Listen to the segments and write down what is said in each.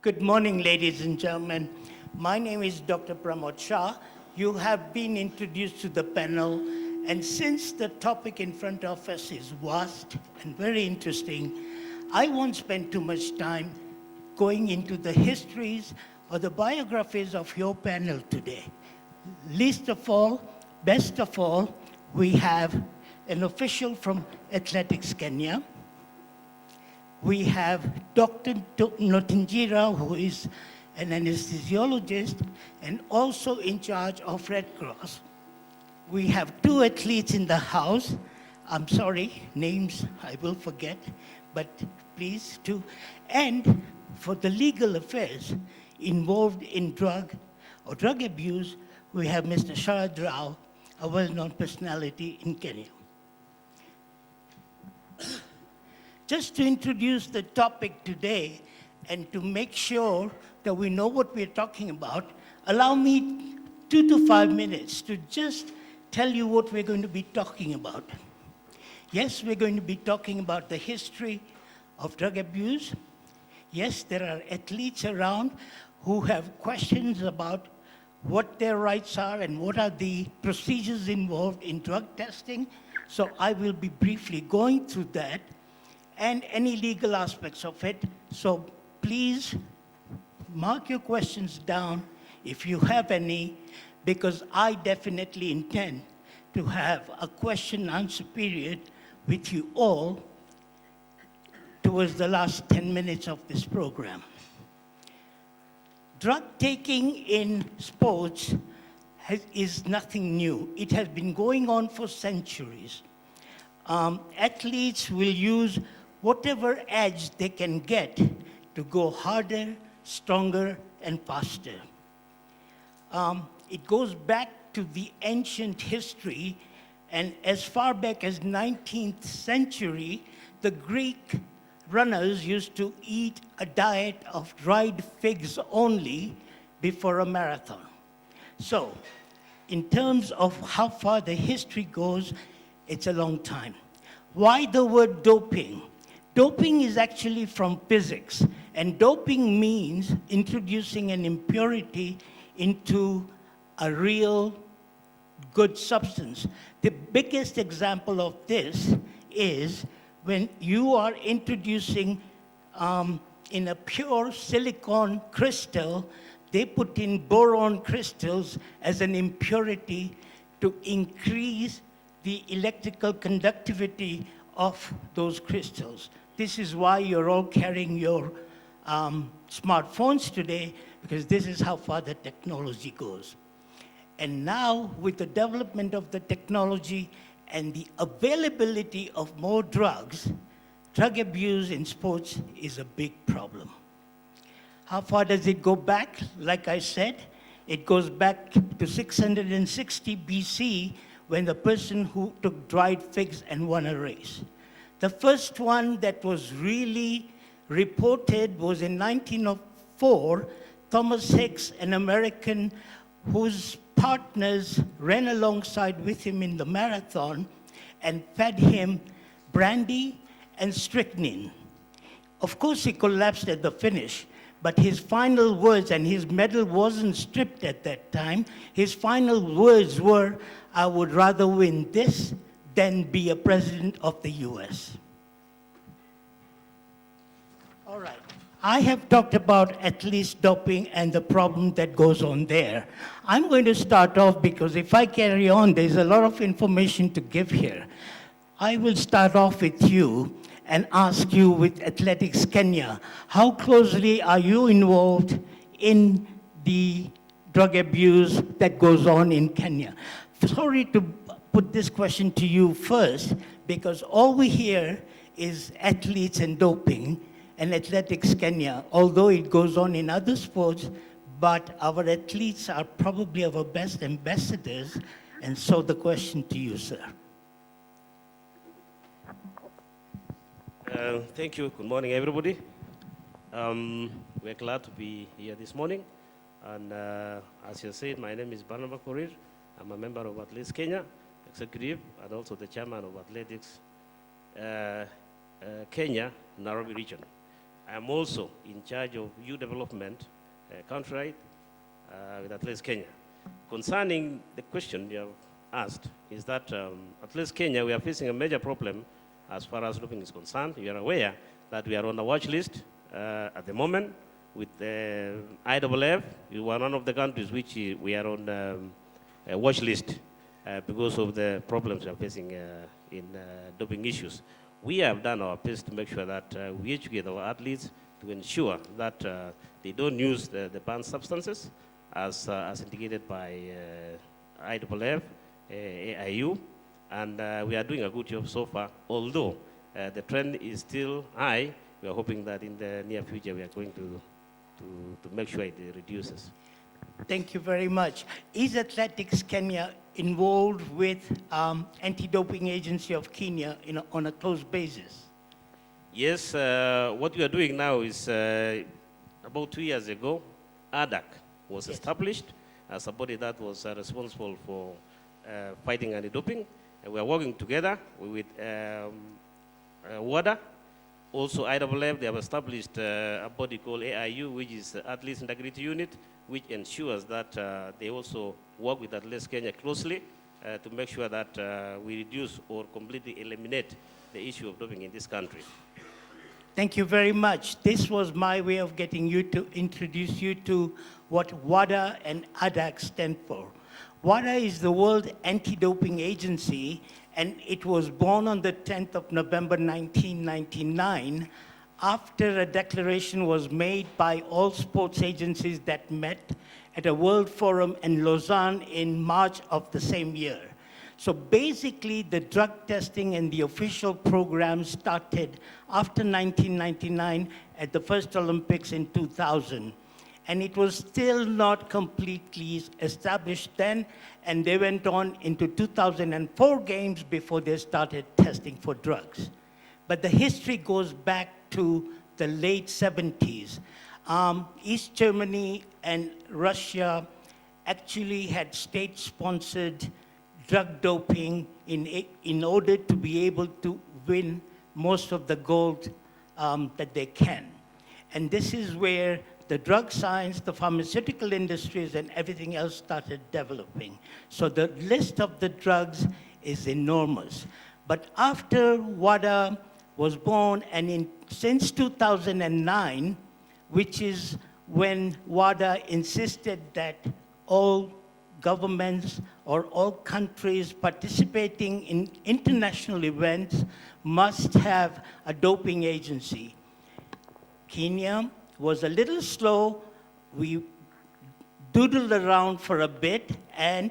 Good morning, ladies and gentlemen. My name is Dr. PRAMOD SHAH. You have been introduced to the panel, and since the topic in front of us is vast and very interesting, I won't spend too much time going into the histories or the biographies of your panel today. Least of all, best of all, we have an official from Athletics Kenya. We have Dr. NTONJINRA, who is an anesthesiologist and also in charge of Red Cross. We have two athletes in the house. I'm sorry, names I will forget, but please do. And for the legal affairs involved in drug abuse, we have Mr. SHARAD, a well-known personality in Kenya. Just to introduce the topic today and to make sure that we know what we're talking about, allow me 2 to 5 minutes to just tell you what we're going to be talking about. Yes, we're going to be talking about the history of drug abuse. Yes, there are athletes around who have questions about what their rights are and what are the procedures involved in drug testing. So I will be briefly going through that and any legal aspects of it. So please mark your questions down if you have any, because I definitely intend to have a question-answer period with you all towards the last 10 minutes of this program. Drug taking in sports is nothing new. It has been going on for centuries. Athletes will use whatever edge they can get to go harder, stronger, and faster. It goes back to the ancient history, and as far back as 19th century, the Greek runners used to eat a diet of dried figs only before a marathon. So, in terms of how far the history goes, it's a long time. Why the word doping? Doping is actually from physics, and doping means introducing an impurity into a real good substance. The biggest example of this is when you are introducing in a pure silicon crystal, they put in boron crystals as an impurity to increase the electrical conductivity of those crystals. This is why you're all carrying your smartphones today, because this is how far the technology goes. And now, with the development of the technology and the availability of more drugs, drug abuse in sports is a big problem. How far does it go back? Like I said, it goes back to 660 BC, when the person who took dried figs and won a race. The first one that was really reported was in 1904, Thomas Hicks, an American whose partners ran alongside with him in the marathon and fed him brandy and strychnine. Of course, he collapsed at the finish, but his final words, and his medal wasn't stripped at that time, his final words were, "I would rather win this than be a president of the US." All right. I have talked about athletes doping and the problem that goes on there. I'm going to start off, because if I carry on, there's a lot of information to give here. I will start off with you and ask you with Athletics Kenya, how closely are you involved in the drug abuse that goes on in Kenya? Sorry to put this question to you first, because all we hear is athletes and doping and Athletics Kenya, although it goes on in other sports, but our athletes are probably our best ambassadors, and so the question to you, sir. Thank you. Good morning, everybody. We're glad to be here this morning. And as you said, my name is BARNABA KORIR. I'm a member of Athletics Kenya Executive and also the chairman of Athletics Kenya, Nairobi region. I'm also in charge of youth development countrywide with Athletics Kenya. Concerning the question you have asked, is that Athletics Kenya, we are facing a major problem as far as doping is concerned. You are aware that we are on the watch list at the moment with the IAAF. We were one of the countries which we are on a watch list because of the problems we are facing in doping issues. We have done our best to make sure that we educate our athletes to ensure that they don't use the banned substances as indicated by IAAF, AIU, and we are doing a good job so far. Although the trend is still high, we are hoping that in the near future we are going to make sure it reduces. Thank you very much. Is Athletics Kenya involved with Anti-Doping Agency of Kenya on a close basis? Yes, what we are doing now is about 2 years ago, ADAC was established as a body that was responsible for fighting anti-doping. We are working together with WADA. Also, IAAF, they have established a body called AIU, which is the Athletes Integrity Unit, which ensures that they also work with Athletics Kenya closely to make sure that we reduce or completely eliminate the issue of doping in this country. Thank you very much. This was my way of getting you to introduce you to what WADA and ADAC stand for. WADA is the World Anti-Doping Agency, and it was born on the 10th of November 1999 after a declaration was made by all sports agencies that met at a World Forum in Lausanne in March of the same year. So basically, the drug testing and the official program started after 1999 at the first Olympics in 2000. And it was still not completely established then, and they went on into 2004 games before they started testing for drugs. But the history goes back to the late 70s. East Germany and Russia actually had state-sponsored drug doping in order to be able to win most of the gold that they can. And this is where the drug science, the pharmaceutical industries, and everything else started developing. So the list of the drugs is enormous. But after WADA was born, and since 2009, which is when WADA insisted that all governments or all countries participating in international events must have a doping agency. Kenya was a little slow. We doodled around for a bit, and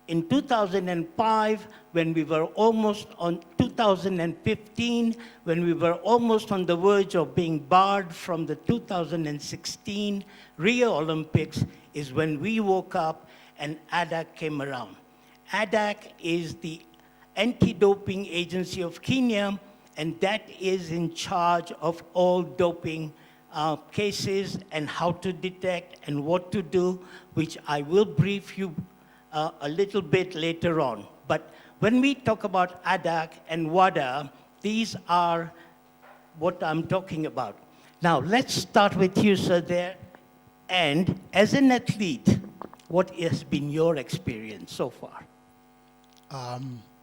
in 2005, when we were almost on 2015, when we were almost on the verge of being barred from the 2016 Rio Olympics, is when we woke up and ADAC came around. ADAC is the Anti-Doping Agency of Kenya, and that is in charge of all doping cases and how to detect and what to do, which I will brief you a little bit later on. But when we talk about ADAC and WADA, these are what I'm talking about. Now, let's start with you, sir, there. And as an athlete, what has been your experience so far?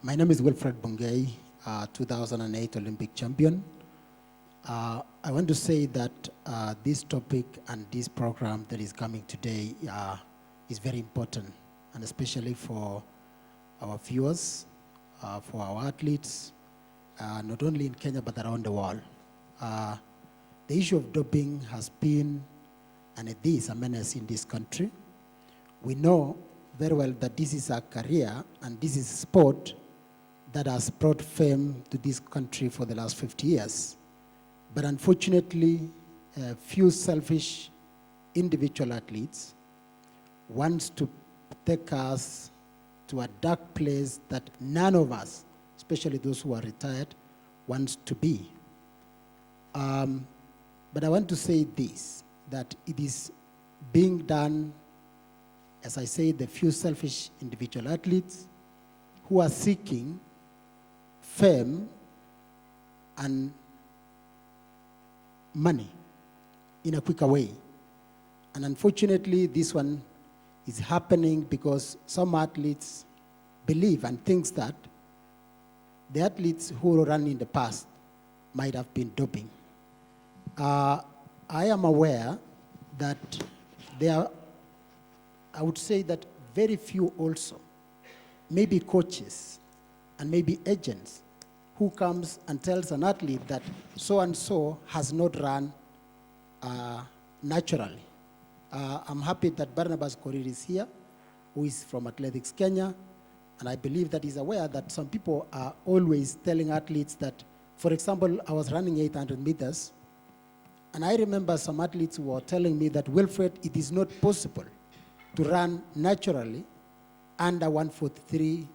My name is WILFRED BUNGEI, 2008 Olympic champion. I want to say that this topic and this program that is coming today is very important, and especially for our viewers, for our athletes, not only in Kenya but around the world. The issue of doping has been, and it is, a menace in this country. We know very well that this is a career and this is a sport that has brought fame to this country for the last 50 years. But unfortunately, a few selfish individual athletes want to take us to a dark place that none of us, especially those who are retired, wants to be. But I want to say this, that it is being done, as I say, the few selfish individual athletes who are seeking fame and money in a quicker way. And unfortunately, this one is happening because some athletes believe and think that the athletes who ran in the past might have been doping. I am aware that there are, I would say that very few also, maybe coaches and maybe agents, who comes and tells an athlete that so-and-so has not run naturally. I'm happy that Barnaba's KORIR is here, who is from Athletics Kenya, and I believe that he's aware that some people are always telling athletes that, for example, I was running 800 meters, and I remember some athletes who were telling me that, WILFRED, it is not possible to run naturally under 1:43,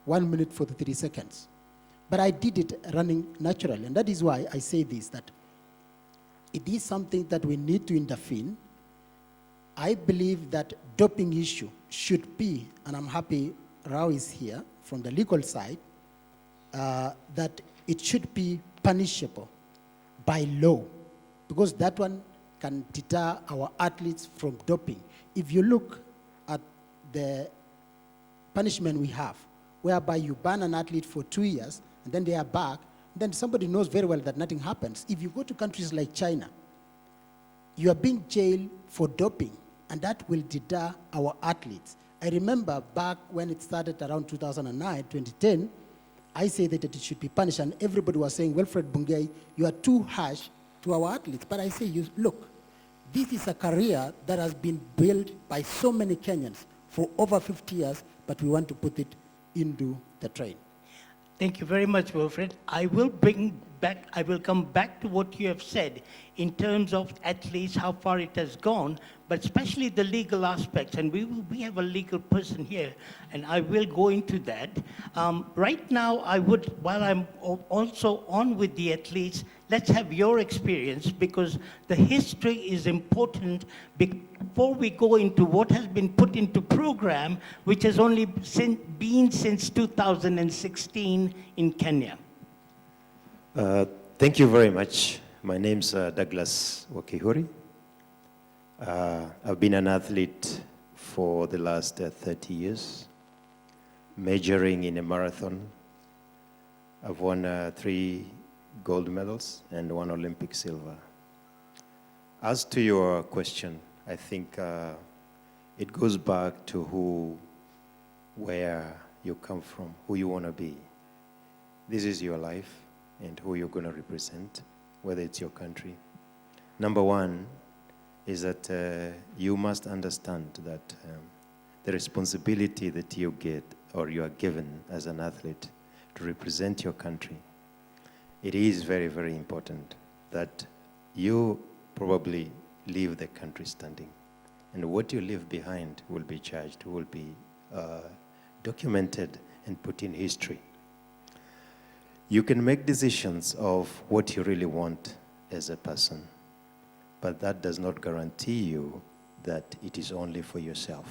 1 minute 43 seconds. But I did it running naturally, and that is why I say this, that it is something that we need to intervene. I believe that doping issue should be, and I'm happy Rao is here from the legal side, that it should be punishable by law, because that one can deter our athletes from doping. If you look at the punishment we have, whereby you ban an athlete for 2 years, and then they are back, then somebody knows very well that nothing happens. If you go to countries like China, you are being jailed for doping, and that will deter our athletes. I remember back when it started around 2009, 2010, I said that it should be punished, and everybody was saying, WILFRED Bungei, you are too harsh to our athletes. But I say, look, this is a career that has been built by so many Kenyans for over 50 years, but we want to put it into the train. Thank you very much, Wilfred. I will come back to what you have said in terms of at least how far it has gone, but especially the legal aspects. And we have a legal person here, and I will go into that. Right now, while I'm also on with the athletes, let's have your experience, because the history is important before we go into what has been put into program, which has only been since 2016 in Kenya. Thank you very much. My name's Douglas WAKIIHURI. I've been an athlete for the last 30 years, majoring in a marathon. I've won 3 gold medals and 1 Olympic silver. As to your question, I think it goes back to where you come from, who you want to be. This is your life and who you're going to represent, whether it's your country. Number one is that you must understand that the responsibility that you get or you are given as an athlete to represent your country, it is very, very important that you probably leave the country standing. And what you leave behind will be judged, will be documented and put in history. You can make decisions of what you really want as a person, but that does not guarantee you that it is only for yourself.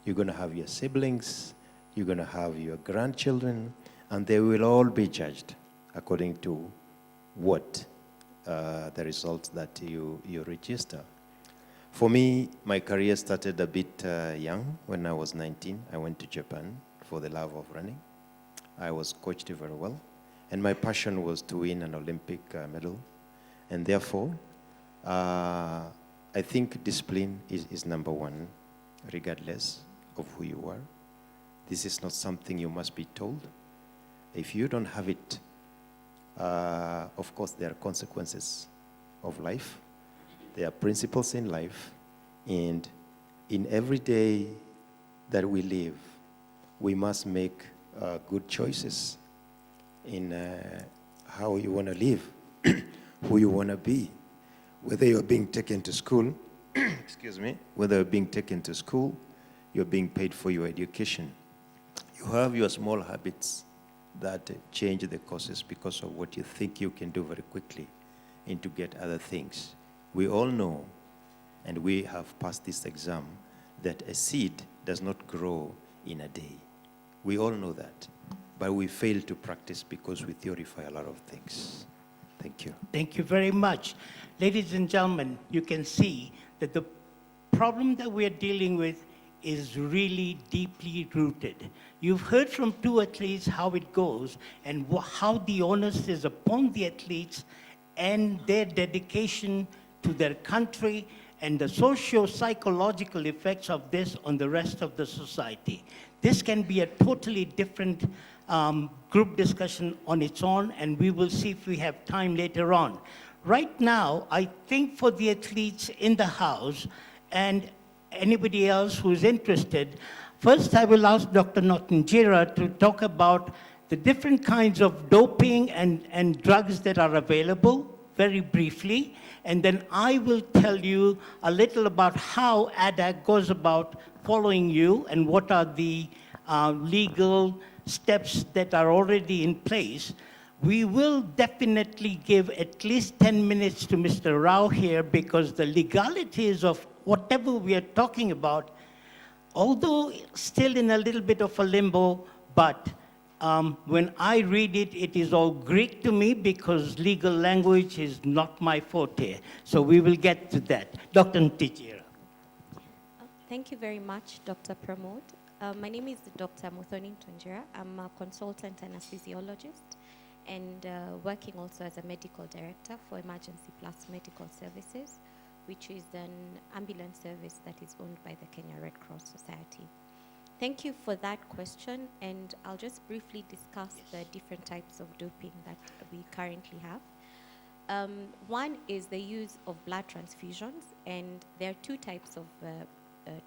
You're going to have your siblings, you're going to have your grandchildren, and they will all be judged according to what the results that you register. For me, my career started a bit young. When I was 19, I went to Japan for the love of running. I was coached very well. And my passion was to win an Olympic medal. And therefore, I think discipline is number one, regardless of who you are. This is not something you must be told. If you don't have it, of course, there are consequences of life. There are principles in life. And in every day that we live, we must make good choices in how you want to live, who you want to be, whether you're being taken to school, excuse me, whether you're being taken to school, you're being paid for your education. You have your small habits that change the courses because of what you think you can do very quickly and to get other things. We all know, and we have passed this exam, that a seed does not grow in a day. We all know that. But we fail to practice because we theorify a lot of things. Thank you. Thank you very much. Ladies and gentlemen, you can see that the problem that we're dealing with is really deeply rooted. You've heard from two athletes how it goes and how the onus is upon the athletes and their dedication to their country and the socio-psychological effects of this on the rest of the society. This can be a totally different group discussion on its own, and we will see if we have time later on. Right now, I think for the athletes in the house and anybody else who's interested, first I will ask Dr. NTONJINRA to talk about the different kinds of doping and drugs that are available, very briefly, and then I will tell you a little about how ADAC goes about following you and what are the legal steps that are already in place. We will definitely give at least 10 minutes to Mr. Rao here because the legalities of whatever we are talking about, although still in a little bit of a limbo, but when I read it, it is all Greek to me because legal language is not my forte. So we will get to that. Dr. NTONJINRA. Thank you very much, Dr. PRAMOD. My name is Dr. MUTHONI. I'm a consultant anesthesiologist and working also as a medical director for Emergency Plus Medical Services, which is an ambulance service that is owned by the Kenya Red Cross Society. Thank you for that question, and I'll just briefly discuss the different types of doping that we currently have. One is the use of blood transfusions, and there are two types of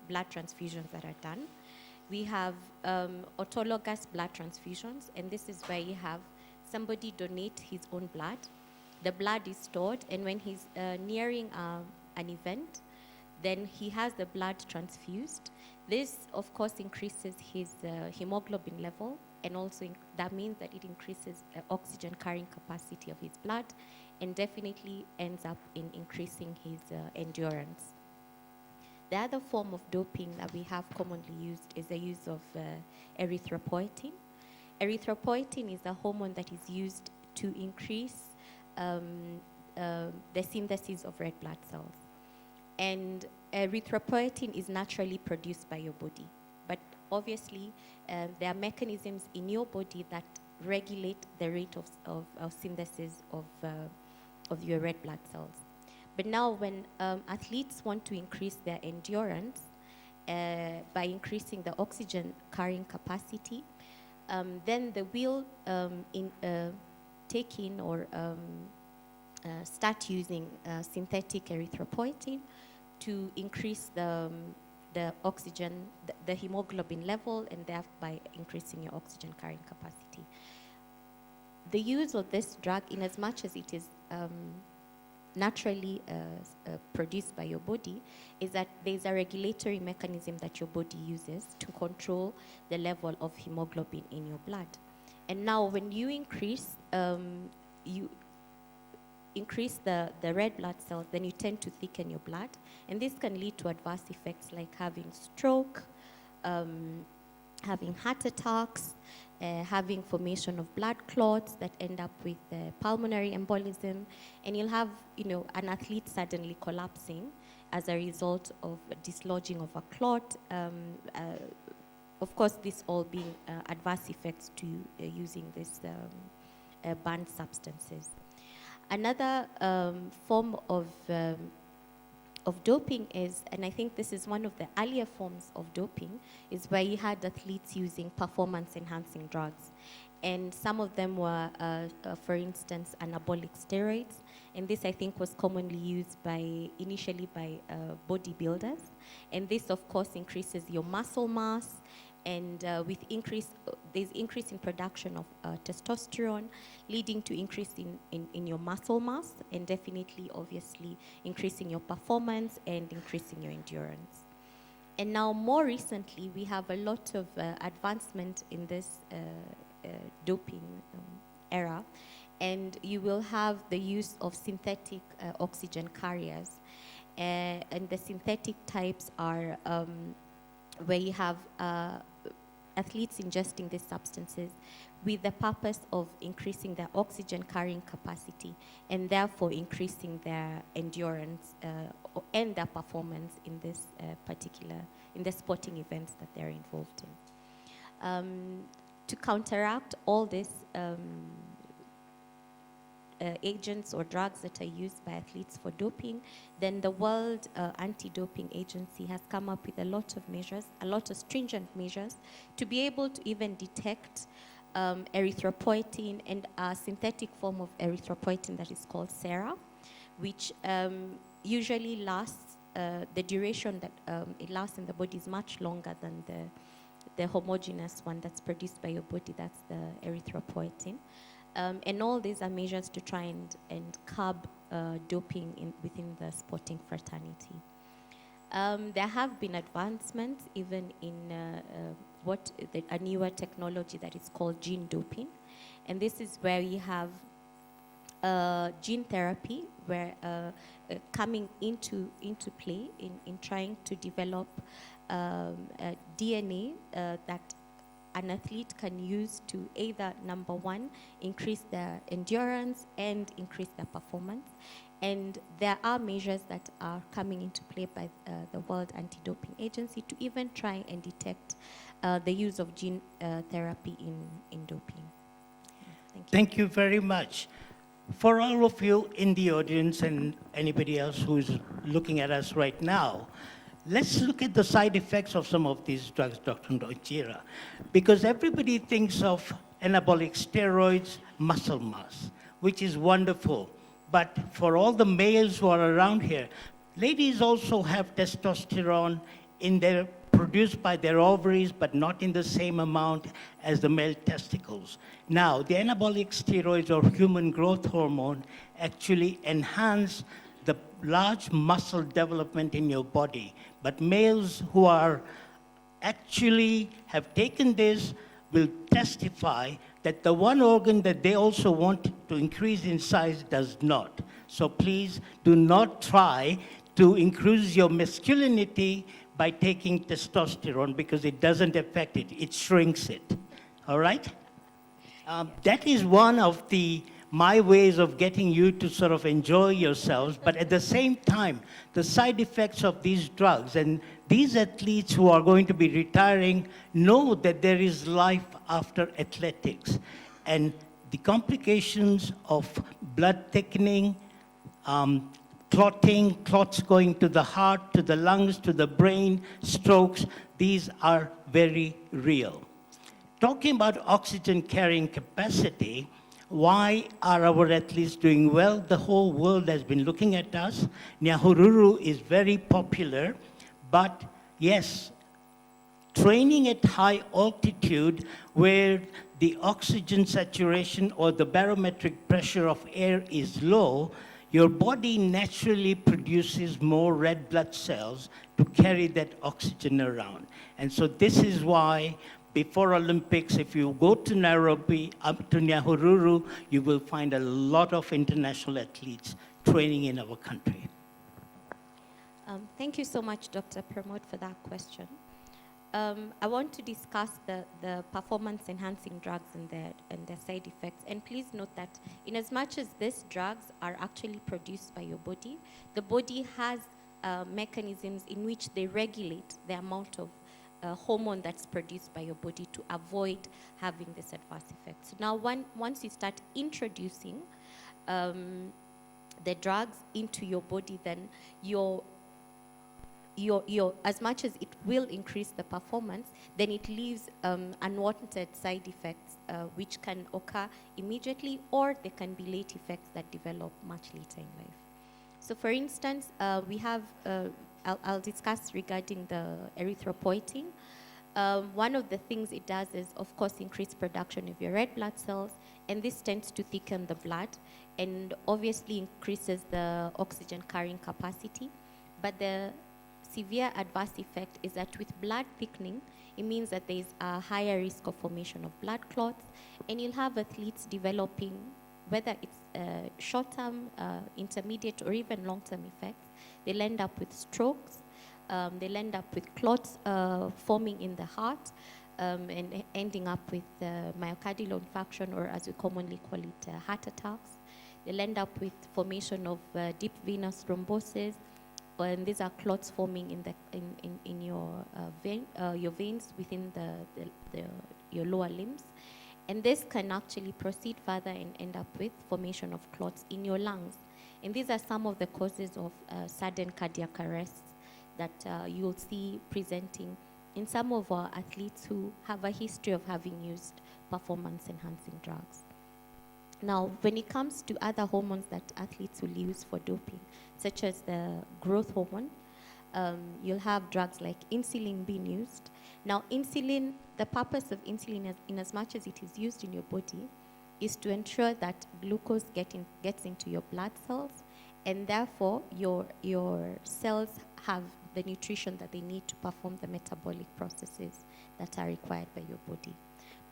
blood transfusions that are done. We have autologous blood transfusions, and this is where you have somebody donate his own blood. The blood is stored, and when he's nearing an event, then he has the blood transfused. This, of course, increases his hemoglobin level, and also that means that it increases oxygen carrying capacity of his blood, and definitely ends up in increasing his endurance. The other form of doping that we have commonly used is the use of erythropoietin. Erythropoietin is a hormone that is used to increase the synthesis of red blood cells. And erythropoietin is naturally produced by your body. But obviously, there are mechanisms in your body that regulate the rate of synthesis of your red blood cells. But now when athletes want to increase their endurance by increasing the oxygen carrying capacity, then they will take in or start using synthetic erythropoietin to increase the oxygen, the hemoglobin level, and thereby increasing your oxygen carrying capacity. The use of this drug, in as much as it is naturally produced by your body, is that there's a regulatory mechanism that your body uses to control the level of hemoglobin in your blood. And now when you increase the red blood cells, then you tend to thicken your blood. And this can lead to adverse effects like having stroke, having heart attacks, having formation of blood clots that end up with pulmonary embolism. And you'll have, an athlete suddenly collapsing as a result of dislodging of a clot. Of course, this all being adverse effects to using these banned substances. Another form of doping is, and I think this is one of the earlier forms of doping, is where you had athletes using performance-enhancing drugs. And some of them were, for instance, anabolic steroids. And this, I think, was commonly used initially by bodybuilders. And this, of course, increases your muscle mass. And there's increase in production of testosterone, leading to increase in your muscle mass, and definitely, obviously, increasing your performance and increasing your endurance. And now, more recently, we have a lot of advancement in this doping era, and you will have the use of synthetic oxygen carriers. And the synthetic types are where you have athletes ingesting these substances with the purpose of increasing their oxygen carrying capacity and therefore increasing their endurance and their performance in this in the sporting events that they're involved in. To counteract all this agents or drugs that are used by athletes for doping, then the World Anti-Doping Agency has come up with a lot of measures, a lot of stringent measures, to be able to even detect erythropoietin and a synthetic form of erythropoietin that is called SHAH, which usually lasts, the duration that it lasts in the body is much longer than the homogeneous one that's produced by your body, that's the erythropoietin. And all these are measures to try and curb doping within the sporting fraternity. There have been advancements even in a newer technology that is called gene doping. And this is where we have gene therapy where coming into play in trying to develop DNA that an athlete can use to either, number one, increase their endurance and increase their performance. And there are measures that are coming into play by the World Anti-Doping Agency to even try and detect the use of gene therapy in doping. Thank you. Thank you very much. For all of you in the audience and anybody else who's looking at us right now, let's look at the side effects of some of these drugs, Dr. NTONJINRA, because everybody thinks of anabolic steroids, muscle mass, which is wonderful. But for all the males who are around here, ladies also have testosterone produced by their ovaries, but not in the same amount as the male testicles. Now, the anabolic steroids or human growth hormone actually enhance the large muscle development in your body. But males who are actually have taken this will testify that the one organ that they also want to increase in size does not. So please do not try to increase your masculinity by taking testosterone because it doesn't affect it, it shrinks it, all right? That is one of my ways of getting you to sort of enjoy yourselves, but at the same time, the side effects of these drugs, and these athletes who are going to be retiring know that there is life after athletics. And the complications of blood thickening, clotting, clots going to the heart, to the lungs, to the brain, strokes, these are very real. Talking about oxygen carrying capacity, why are our athletes doing well? The whole world has been looking at us. Nyahururu is very popular, but yes, training at high altitude where the oxygen saturation or the barometric pressure of air is low, your body naturally produces more red blood cells to carry that oxygen around. And so this is why before Olympics, if you go to Nairobi, up to Nyahururu, you will find a lot of international athletes training in our country. Thank you so much, Dr. PRAMOD, for that question. I want to discuss the performance-enhancing drugs and their side effects. And please note that in as much as these drugs are actually produced by your body, the body has mechanisms in which they regulate the amount of hormone that's produced by your body to avoid having this adverse effect. So now once you start introducing the drugs into your body, then as much as it will increase the performance, then it leaves unwanted side effects which can occur immediately, or there can be late effects that develop much later in life. So for instance, we have, I'll discuss regarding the erythropoietin. One of the things it does is, of course, increase production of your red blood cells, and this tends to thicken the blood and obviously increases the oxygen carrying capacity. But the severe adverse effect is that with blood thickening, it means that there is a higher risk of formation of blood clots, and you'll have athletes developing, whether it's short-term, intermediate, or even long-term effects. They'll end up with strokes, they'll end up with clots forming in the heart, and ending up with myocardial infarction, or as we commonly call it, heart attacks. They'll end up with formation of deep venous thrombosis, and these are clots forming in your veins within your lower limbs. And this can actually proceed further and end up with formation of clots in your lungs. And these are some of the causes of sudden cardiac arrest that you'll see presenting in some of our athletes who have a history of having used performance-enhancing drugs. Now, when it comes to other hormones that athletes will use for doping, such as the growth hormone, you'll have drugs like insulin being used. Now, insulin, the purpose of insulin, in as much as it is used in your body, is to ensure that glucose gets into your blood cells, and therefore your cells have the nutrition that they need to perform the metabolic processes that are required by your body.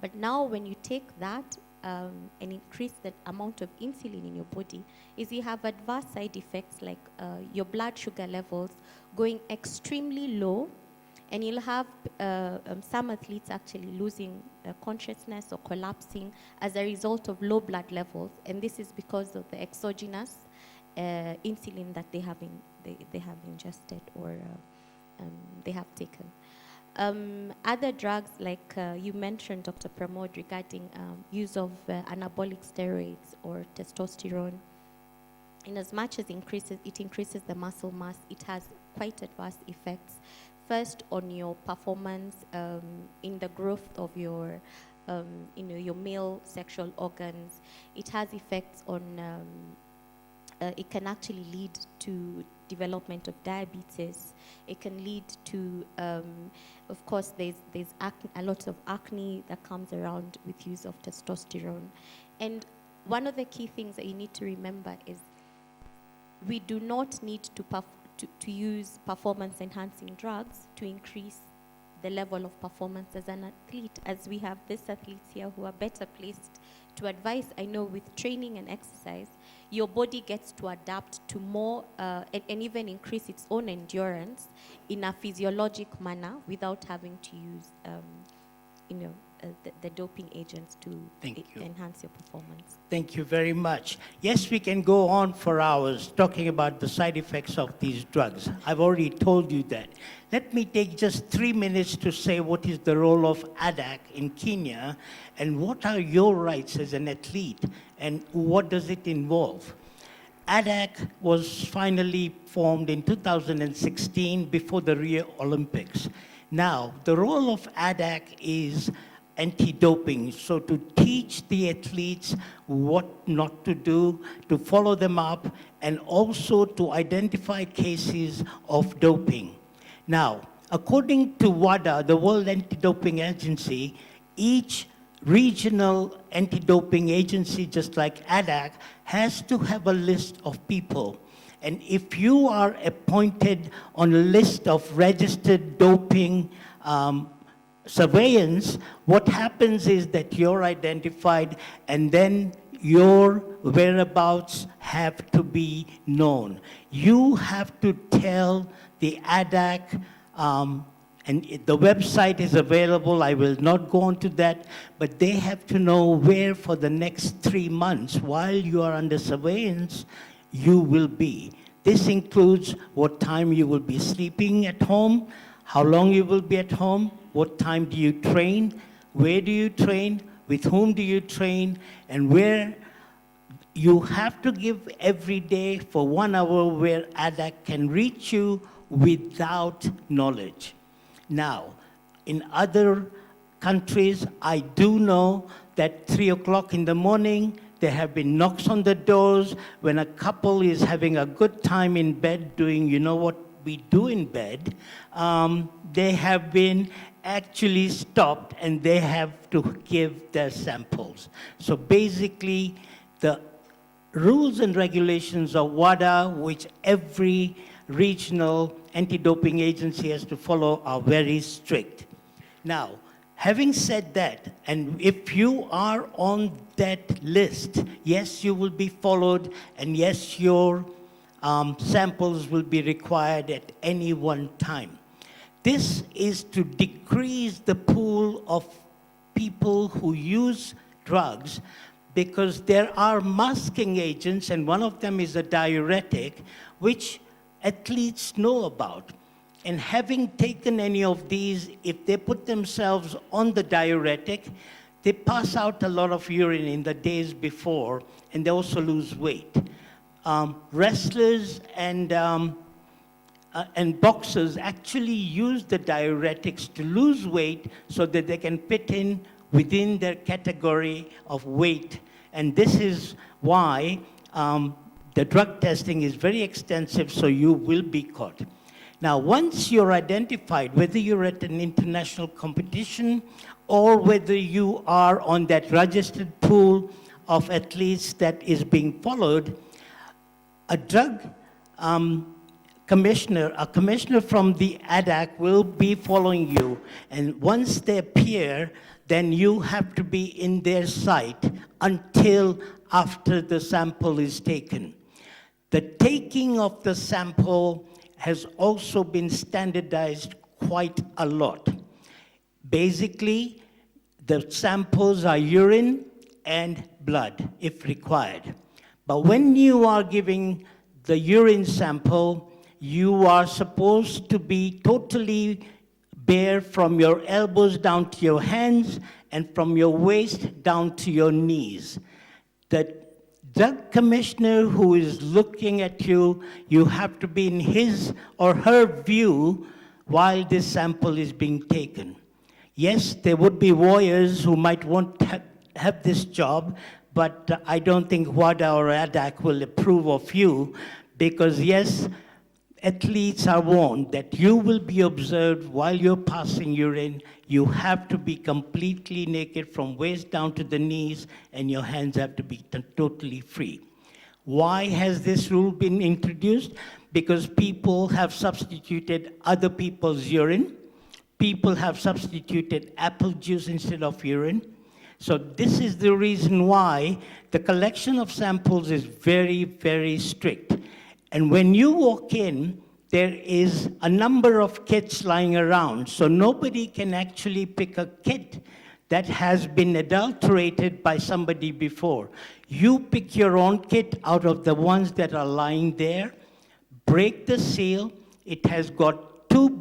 But now when you take that and increase the amount of insulin in your body, is you have adverse side effects like your blood sugar levels going extremely low, and you'll have some athletes actually losing consciousness or collapsing as a result of low blood levels, and this is because of the exogenous insulin that they have ingested or they have taken. Other drugs, like you mentioned, Dr. PRAMOD, regarding use of anabolic steroids or testosterone, in as much as it increases the muscle mass, it has quite adverse effects. First, on your performance in the growth of your male sexual organs. It has effects on. It can actually lead to development of diabetes. It can lead to, of course, there's a lot of acne that comes around with use of testosterone. And one of the key things that you need to remember is we do not need to use performance-enhancing drugs to increase the level of performance as an athlete, as we have these athletes here who are better placed to advise. I know with training and exercise, your body gets to adapt to more and even increase its own endurance in a physiologic manner without having to use the doping agents to enhance your performance. Thank you very much. Yes, we can go on for hours talking about the side effects of these drugs. I've already told you that. Let me take just 3 minutes to say what is the role of ADAC in Kenya and what are your rights as an athlete and what does it involve. ADAC was finally formed in 2016 before the Rio Olympics. Now, the role of ADAC is anti-doping, so to teach the athletes what not to do, to follow them up, and also to identify cases of doping. Now, according to WADA, the World Anti-Doping Agency, each regional anti-doping agency, just like ADAC, has to have a list of people. And if you are appointed on a list of registered doping surveillance, what happens is that you're identified and then your whereabouts have to be known. You have to tell the ADAC, and the website is available, I will not go into that, but they have to know where for the next 3 months while you are under surveillance, you will be. This includes what time you will be sleeping at home, how long you will be at home, what time do you train, where do you train, with whom do you train, and where you have to give every day for 1 hour where ADAC can reach you without knowledge. Now, in other countries, I do know that 3 o'clock in the morning, there have been knocks on the doors when a couple is having a good time in bed doing, you know what we do in bed, they have been actually stopped and they have to give their samples. So basically, the rules and regulations of WADA, which every regional anti-doping agency has to follow, are very strict. Now, having said that, and if you are on that list, yes, you will be followed, and yes, your samples will be required at any one time. This is to decrease the pool of people who use drugs, because there are masking agents, and one of them is a diuretic, which athletes know about. And having taken any of these, if they put themselves on the diuretic, they pass out a lot of urine in the days before, and they also lose weight. Wrestlers and boxers actually use the diuretics to lose weight so that they can fit in within their category of weight. And this is why the drug testing is very extensive, so you will be caught. Now, once you're identified, whether you're at an international competition or whether you are on that registered pool of athletes that is being followed, a drug commissioner from the ADAC will be following you. And once they appear, then you have to be in their sight until after the sample is taken. The taking of the sample has also been standardized quite a lot. Basically, the samples are urine and blood, if required. But when you are giving the urine sample, you are supposed to be totally bare from your elbows down to your hands and from your waist down to your knees. The drug commissioner who is looking at you, you have to be in his or her view while this sample is being taken. Yes, there would be warriors who might want to have this job, but I don't think WADA or ADAC will approve of you, because yes, athletes are warned that you will be observed while you're passing urine. You have to be completely naked from waist down to the knees, and your hands have to be totally free. Why has this rule been introduced? Because people have substituted other people's urine. People have substituted apple juice instead of urine. So this is the reason why the collection of samples is very, very strict. And when you walk in, there is a number of kits lying around, so nobody can actually pick a kit that has been adulterated by somebody before. You pick your own kit out of the ones that are lying there, break the seal. It has got two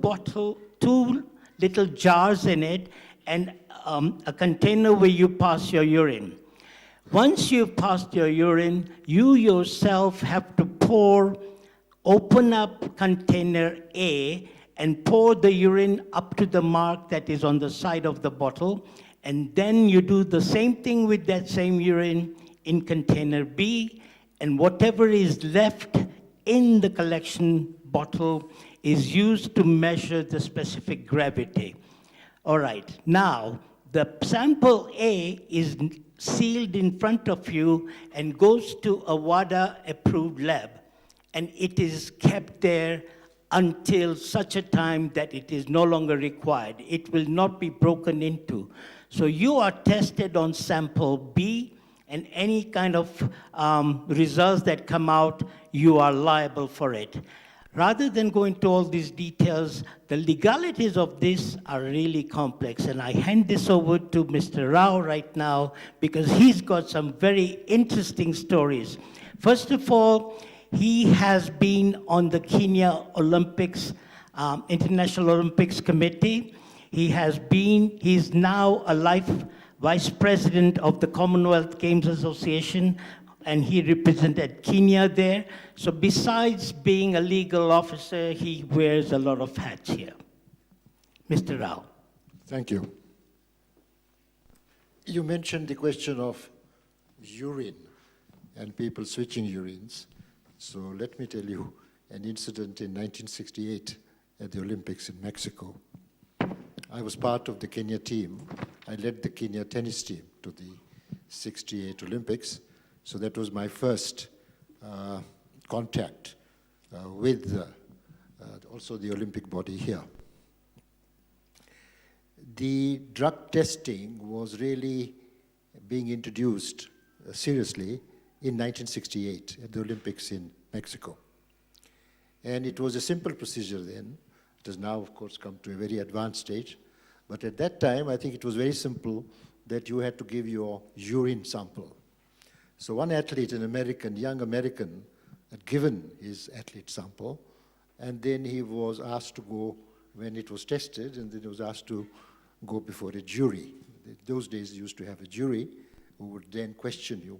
little jars in it, and a container where you pass your urine. Once you've passed your urine, you yourself have to open up container A and pour the urine up to the mark that is on the side of the bottle, and then you do the same thing with that same urine in container B, and whatever is left in the collection bottle is used to measure the specific gravity. All right, now the sample A is sealed in front of you and goes to a WADA-approved lab, and it is kept there until such a time that it is no longer required. It will not be broken into. So you are tested on sample B, and any kind of results that come out, you are liable for it. Rather than go into all these details, the legalities of this are really complex, and I hand this over to Mr. Rao right now because he's got some very interesting stories. First of all, he has been on the Kenya Olympics, International Olympics Committee. He's now a life vice president of the Commonwealth Games Association, and he represented Kenya there. So besides being a legal officer, he wears a lot of hats here. Mr. Rao. Thank you. You mentioned the question of urine and people switching urines. So let me tell you an incident in 1968 at the Olympics in Mexico. I was part of the Kenya team. I led the Kenya tennis team to the 68 Olympics. So that was my first contact with also the Olympic body here. The drug testing was really being introduced seriously in 1968 at the Olympics in Mexico. And it was a simple procedure then. It has now, of course, come to a very advanced stage. But at that time, I think it was very simple that you had to give your urine sample. So one athlete, an American, young American, had given his athlete sample, and then he was asked to go, when it was tested, and then he was asked to go before a jury. Those days, you used to have a jury who would then question you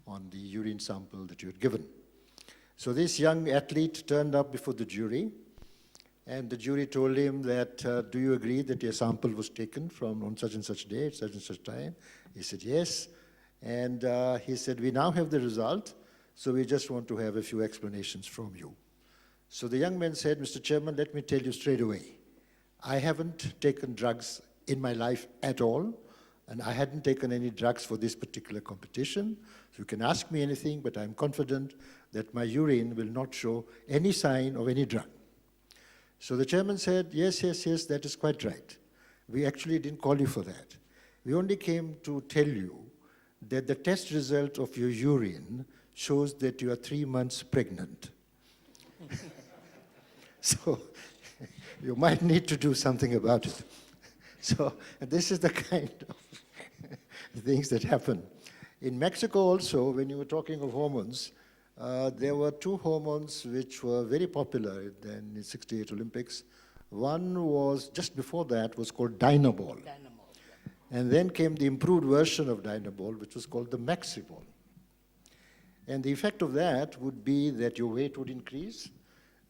on the urine sample that you had given. So this young athlete turned up before the jury, and the jury told him that, do you agree that your sample was taken from on such and such day, at such and such time? He said, yes. And he said, we now have the result, so we just want to have a few explanations from you. So the young man said, Mr. Chairman, let me tell you straight away. I haven't taken drugs in my life at all, and I hadn't taken any drugs for this particular competition. So you can ask me anything, but I'm confident that my urine will not show any sign of any drug. So the chairman said, yes, yes, yes, that is quite right. We actually didn't call you for that. We only came to tell you that the test result of your urine shows that you are 3 months pregnant. So you might need to do something about it. So this is the kind of things that happen. In Mexico also, when you were talking of hormones, there were 2 hormones which were very popular in the 68 Olympics. One was, just before that, was called Dynabol. And then came the improved version of Dynabol, which was called the Maxibol. And the effect of that would be that your weight would increase.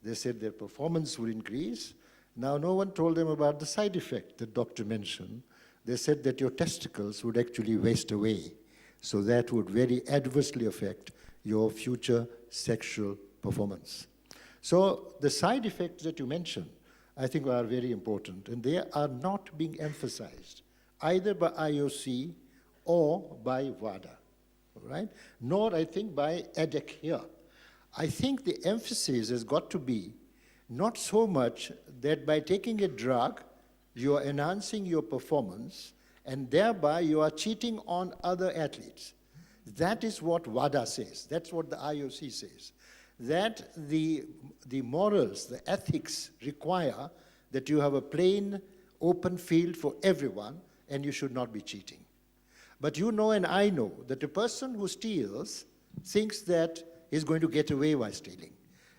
They said their performance would increase. Now, no one told them about the side effect the doctor mentioned. They said that your testicles would actually waste away. So that would very adversely affect your future sexual performance. So the side effects that you mentioned, I think are very important, and they are not being emphasized either by IOC or by WADA, all right? Nor, I think, by EDEC here. I think the emphasis has got to be not so much that by taking a drug, you are enhancing your performance, and thereby you are cheating on other athletes. That is what WADA says. That's what the IOC says. That the morals, the ethics require that you have a plain, open field for everyone, and you should not be cheating. But you know and I know that a person who steals thinks that he's going to get away by stealing.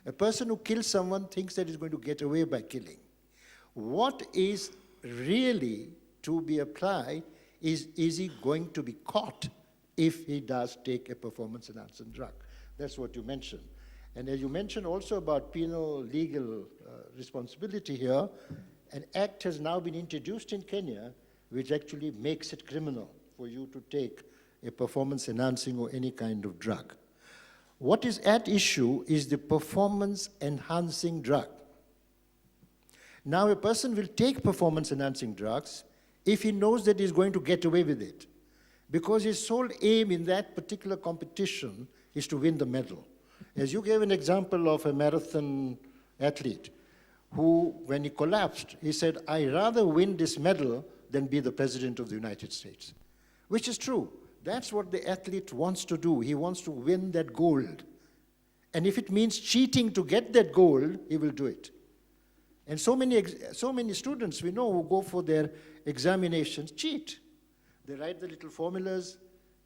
A person who kills someone thinks that he's going to get away by killing. What is really to be applied is he going to be caught if he does take a performance-enhancing drug? That's what you mentioned. And as you mentioned also about penal legal responsibility here, an act has now been introduced in Kenya which actually makes it criminal for you to take a performance-enhancing or any kind of drug. What is at issue is the performance-enhancing drug. Now, a person will take performance-enhancing drugs if he knows that he's going to get away with it, because his sole aim in that particular competition is to win the medal. As you gave an example of a marathon athlete who, when he collapsed, he said, I'd rather win this medal than be the president of the United States, which is true. That's what the athlete wants to do. He wants to win that gold. And if it means cheating to get that gold, he will do it. And so many students we know who go for their examinations cheat. They write the little formulas.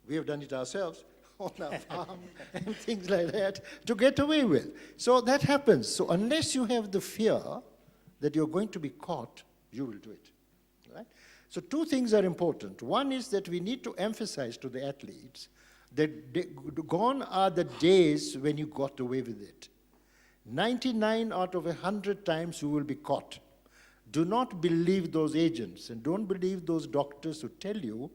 We have done it ourselves on our farm and things like that to get away with. So that happens. So unless you have the fear that you're going to be caught, you will do it. Right? So 2 things are important. One is that we need to emphasize to the athletes that gone are the days when you got away with it. 99 out of 100 times you will be caught. Do not believe those agents and don't believe those doctors who tell you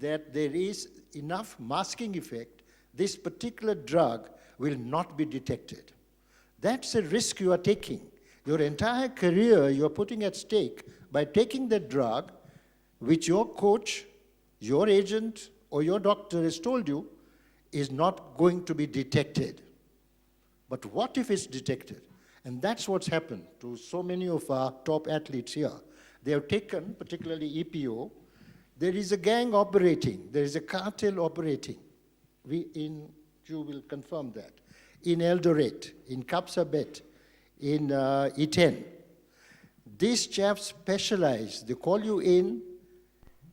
that there is enough masking effect, this particular drug will not be detected. That's a risk you are taking. Your entire career you are putting at stake by taking that drug which your coach, your agent, or your doctor has told you is not going to be detected. But what if it's detected? And that's what's happened to so many of our top athletes here. They have taken, particularly EPO, there is a gang operating, there is a cartel operating. You will confirm that. In Eldoret, in Kapsabet, in Iten. These chaps specialize. They call you in,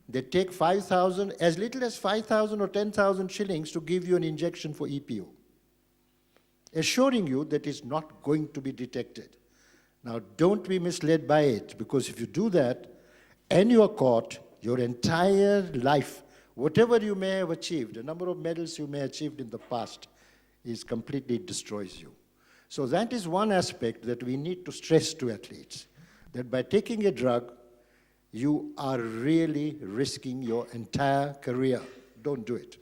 they take 5,000, as little as 5,000 or 10,000 shillings to give you an injection for EPO, assuring you that it's not going to be detected. Now, don't be misled by it, because if you do that and you are caught, your entire life, whatever you may have achieved, the number of medals you may have achieved in the past, is completely destroys you. So that is one aspect that we need to stress to athletes, that by taking a drug, you are really risking your entire career. Don't do it.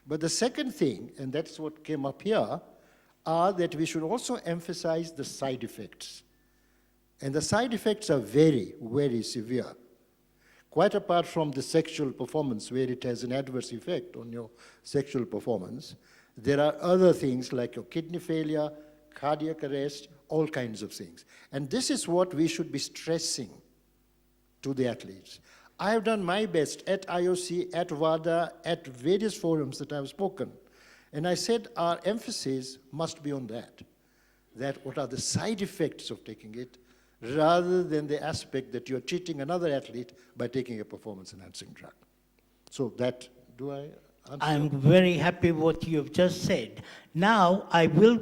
But the second thing, and that's what came up here, are that we should also emphasize the side effects. And the side effects are very, very severe. Quite apart from the sexual performance, where it has an adverse effect on your sexual performance, there are other things like your kidney failure, cardiac arrest, all kinds of things. And this is what we should be stressing to the athletes. I have done my best at IOC, at WADA, at various forums that I've spoken. And I said our emphasis must be on that what are the side effects of taking it, rather than the aspect that you're cheating another athlete by taking a performance-enhancing drug. So that, do I answer? I'm very happy what you've just said. Now, I will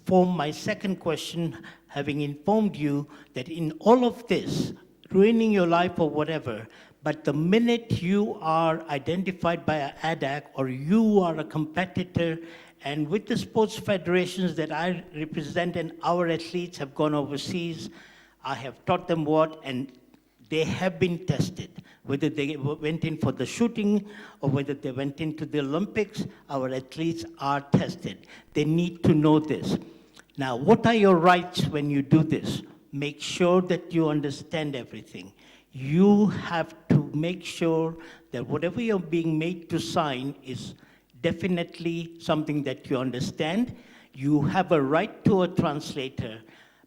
form my second question, having informed you that in all of this, ruining your life or whatever, but the minute you are identified by an ADAC or you are a competitor, and with the sports federations that I represent and our athletes have gone overseas, I have taught them what, and they have been tested. Whether they went in for the shooting or whether they went into the Olympics, our athletes are tested. They need to know this. Now, what are your rights when you do this? Make sure that you understand everything. You have to make sure that whatever you're being made to sign is definitely something that you understand. You have a right to a translator,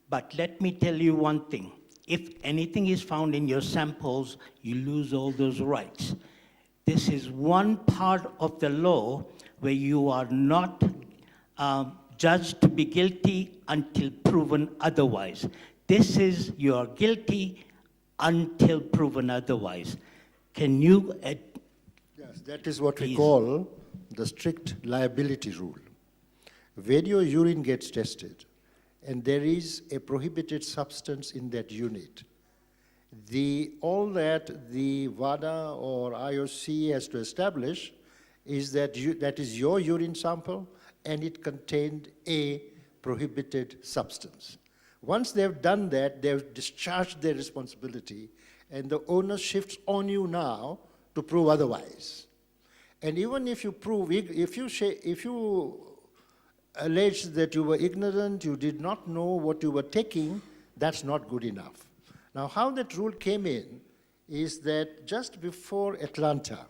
but let me tell you one thing. If anything is found in your samples, you lose all those rights. This is one part of the law where you are not judged to be guilty until proven otherwise. This is you are guilty until proven otherwise. Can you? Yes, that is what we Please. call the strict liability rule. When your urine gets tested, and there is a prohibited substance in that unit, all that the WADA or IOC has to establish is that that is your urine sample and it contained a prohibited substance. Once they've done that, they've discharged their responsibility, and the onus shifts on you now to prove otherwise. And even if you prove, if you allege that you were ignorant, you did not know what you were taking, that's not good enough. Now, how that rule came in is that just before Atlanta,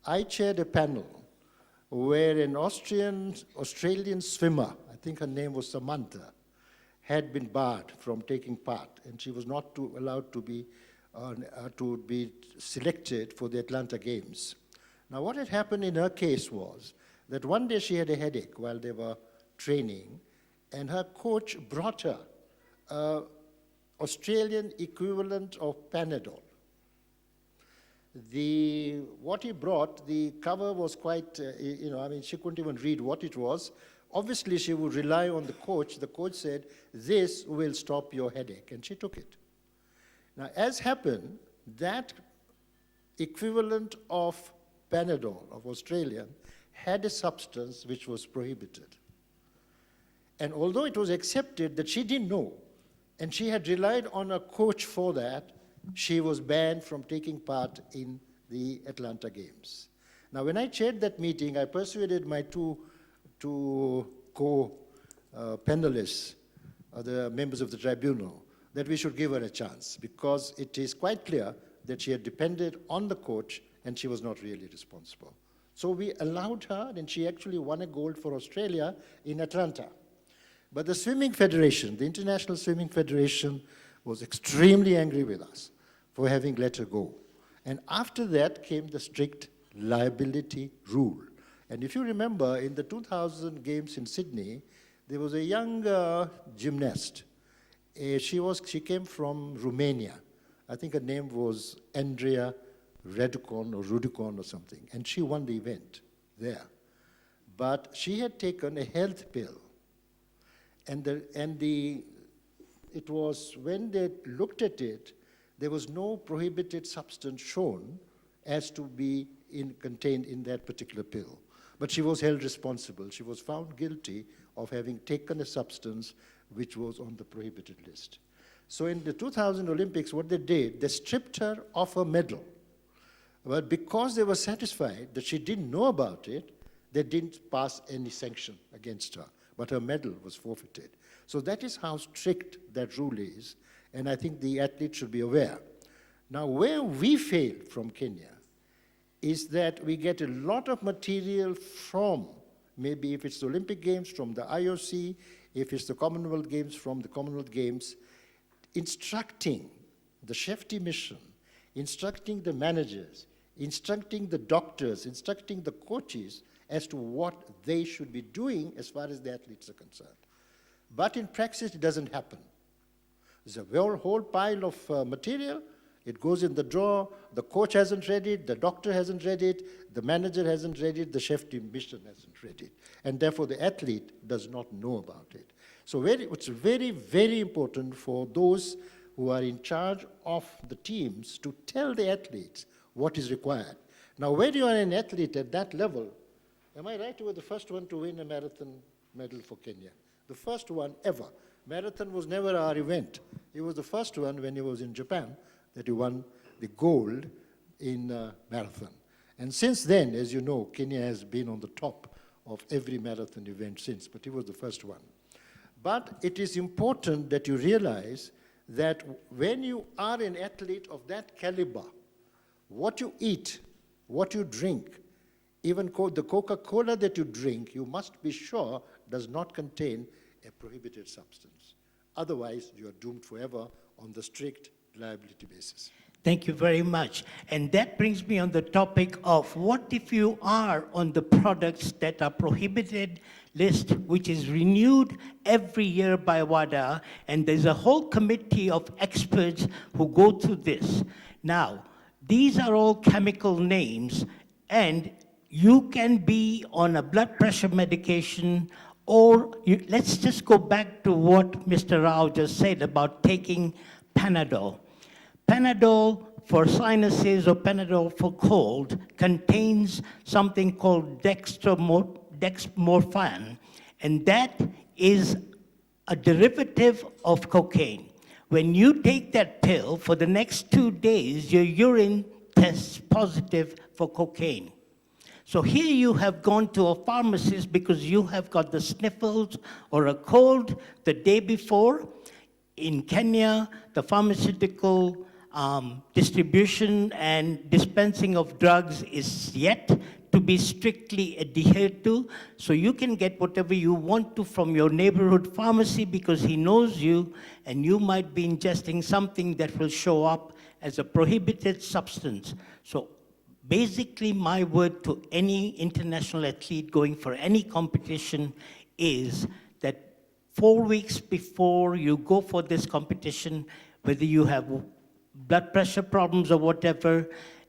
I chaired a panel where an Australian swimmer, I think her name was Samantha, had been barred from taking part, and she was not allowed to be selected for the Atlanta Games. Now, what had happened in her case was that one day she had a headache while they were training, and her coach brought her an Australian equivalent of Panadol. What he brought, the cover was quite, she couldn't even read what it was. Obviously, she would rely on the coach. The coach said, "This will stop your headache," and she took it. Now, as happened, that equivalent of Panadol, of Australian, had a substance which was prohibited. And although it was accepted that she didn't know, and she had relied on a coach for that, she was banned from taking part in the Atlanta Games. Now, when I chaired that meeting, I persuaded my two co-panelists, the members of the tribunal, that we should give her a chance, because it is quite clear that she had depended on the coach and she was not really responsible. So we allowed her, and she actually won a gold for Australia in Atlanta. But the Swimming Federation, the International Swimming Federation, was extremely angry with us for having let her go. And after that came the strict liability rule. And if you remember, in the 2000 Games in Sydney, there was a young gymnast, She came from Romania. I think her name was Andrea Rudicon or something, and she won the event there. But she had taken a health pill, it was when they looked at it, there was no prohibited substance shown as to be contained in that particular pill. But she was held responsible. She was found guilty of having taken a substance which was on the prohibited list. So in the 2000 Olympics, what they did, they stripped her of her medal. But because they were satisfied that she didn't know about it, they didn't pass any sanction against her. But her medal was forfeited. So that is how strict that rule is, and I think the athlete should be aware. Now, where we fail from Kenya is that we get a lot of material from, maybe if it's the Olympic Games, from the IOC, if it's the Commonwealth Games, from the Commonwealth Games, instructing the safety mission, instructing the managers, instructing the doctors, instructing the coaches as to what they should be doing as far as the athletes are concerned. But in practice, it doesn't happen. There's a whole pile of material. It goes in the drawer. The coach hasn't read it. The doctor hasn't read it. The manager hasn't read it. The safety mission hasn't read it. And therefore, the athlete does not know about it. So it's very, very important for those who are in charge of the teams to tell the athletes what is required. Now, when you are an athlete at that level, am I right? You were the first one to win a marathon medal for Kenya. The first one ever. Marathon was never our event. He was the first one when he was in Japan that he won the gold in marathon. And since then, as you know, Kenya has been on the top of every marathon event since, but he was the first one. But it is important that you realize that when you are an athlete of that caliber, what you eat, what you drink, even the Coca-Cola that you drink, you must be sure does not contain a prohibited substance. Otherwise, you are doomed forever on the strict liability basis. Thank you very much. And that brings me on the topic of what if you are on the products that are prohibited list, which is renewed every year by WADA, and there's a whole committee of experts who go through this. Now, these are all chemical names, and you can be on a blood pressure medication, or let's just go back to what Mr. Rao just said about taking Panadol. Panadol for sinuses or Panadol for cold contains something called dextromorphan, and that is a derivative of cocaine. When you take that pill, for the next 2 days, your urine tests positive for cocaine. So here you have gone to a pharmacist because you have got the sniffles or a cold the day before. In Kenya, the pharmaceutical distribution and dispensing of drugs is yet to be strictly adhered to. So you can get whatever you want to from your neighborhood pharmacy because he knows you, and you might be ingesting something that will show up as a prohibited substance. So basically, my word to any international athlete going for any competition is that 4 weeks before you go for this competition, whether you have blood pressure problems or whatever,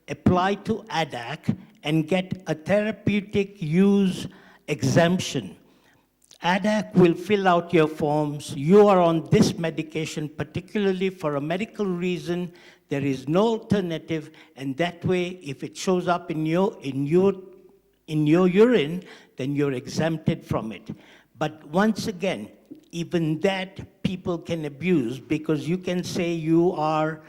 apply to ADAC and get a therapeutic use exemption. ADAC will fill out your forms. You are on this medication, particularly for a medical reason. There is no alternative, and that way, if it shows up in your urine, then you're exempted from it. But once again, even that people can abuse, because you can say you are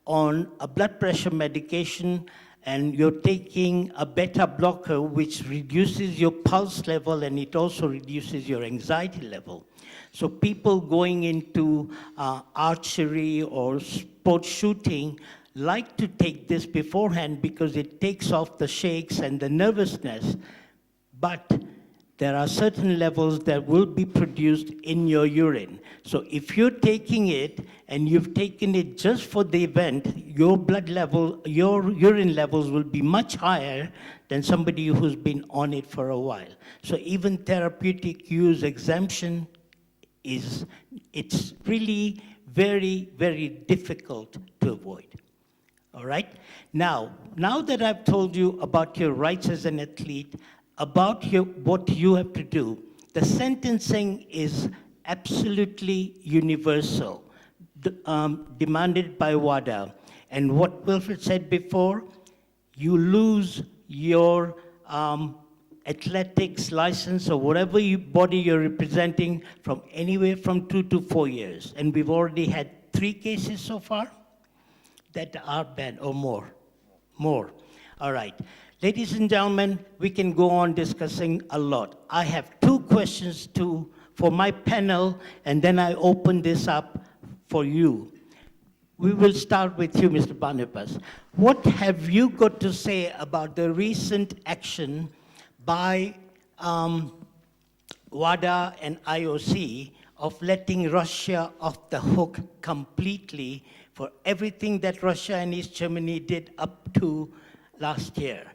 on a blood pressure medication and you're taking a beta blocker which reduces your pulse level, and it also reduces your anxiety level. So people going into archery or sport shooting like to take this beforehand because it takes off the shakes and the nervousness, but there are certain levels that will be produced in your urine. So if you're taking it and you've taken it just for the event, your blood level, your urine levels will be much higher than somebody who's been on it for a while. So even therapeutic use exemption it's really very, very difficult to avoid. All right? Now that I've told you about your rights as an athlete, about what you have to do, the sentencing is absolutely universal, demanded by WADA. And what Wilfred said before, you lose your athletics license or whatever body you're representing from anywhere from 2 to 4 years. And we've already had 3 cases so far that are banned, or more. All right. Ladies and gentlemen, we can go on discussing a lot. I have 2 questions for my panel, and then I open this up for you. We will start with you, Mr. Barnabas. What have you got to say about the recent action by WADA and IOC of letting Russia off the hook completely for everything that Russia and East Germany did up to last year?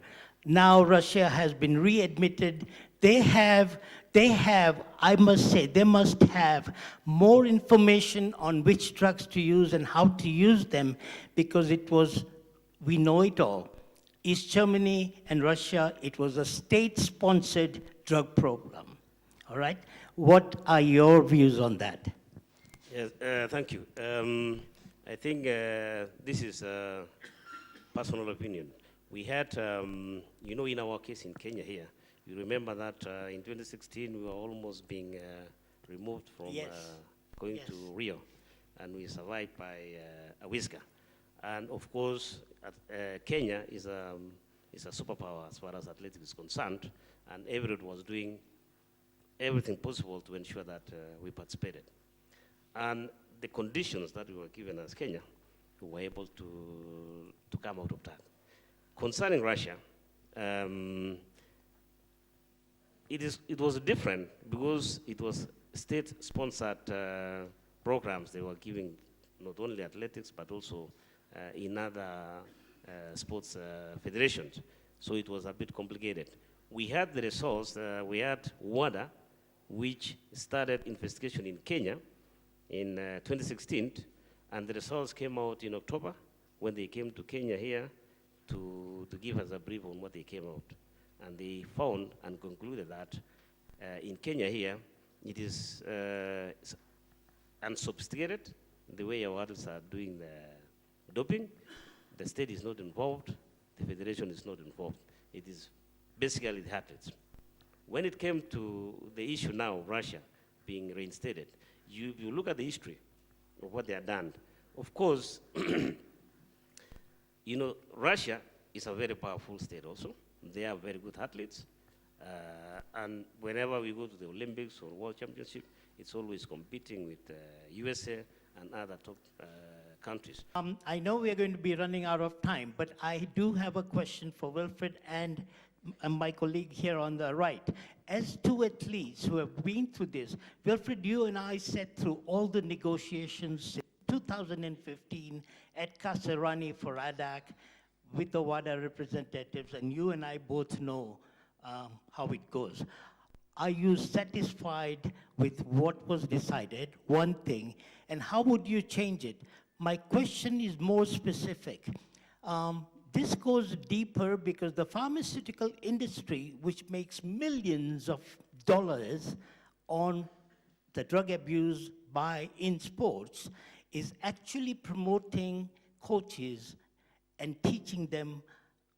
Now Russia has been readmitted. They have, I must say, they must have more information on which drugs to use and how to use them, because we know it all. East Germany and Russia, it was a state-sponsored drug program. All right? What are your views on that? Yes, thank you. I think this is a personal opinion. We had, in our case in Kenya here, you remember that in 2016 we were almost being removed from going to Rio, and we survived by a whisker. And of course, Kenya is a superpower as far as athletics is concerned, and everyone was doing everything possible to ensure that we participated. And the conditions that we were given as Kenya, we were able to come out of that. Concerning Russia, it was different because it was state-sponsored programs they were giving, not only athletics, but also in other sports federations. So it was a bit complicated. We had the results, we had WADA, which started investigation in Kenya in 2016, and the results came out in October when they came to Kenya here to give us a brief on what they came out. And they found and concluded that in Kenya here, it is unsophisticated, the way our athletes are doing the doping. The state is not involved, the federation is not involved. It is basically the athletes. When it came to the issue now of Russia being reinstated, you look at the history of what they have done. Of course, Russia is a very powerful state also. They are very good athletes. And whenever we go to the Olympics or World Championship, it's always competing with USA and other top countries. I know we are going to be running out of time, but I do have a question for Wilfred and my colleague here on the right. As 2 athletes who have been through this, Wilfred, you and I sat through all the negotiations in 2015 at Kasarani for ADAC with the WADA representatives, and you and I both know how it goes. Are you satisfied with what was decided, one thing, and how would you change it? My question is more specific. This goes deeper because the pharmaceutical industry, which makes millions of dollars on the drug abuse in sports, is actually promoting coaches and teaching them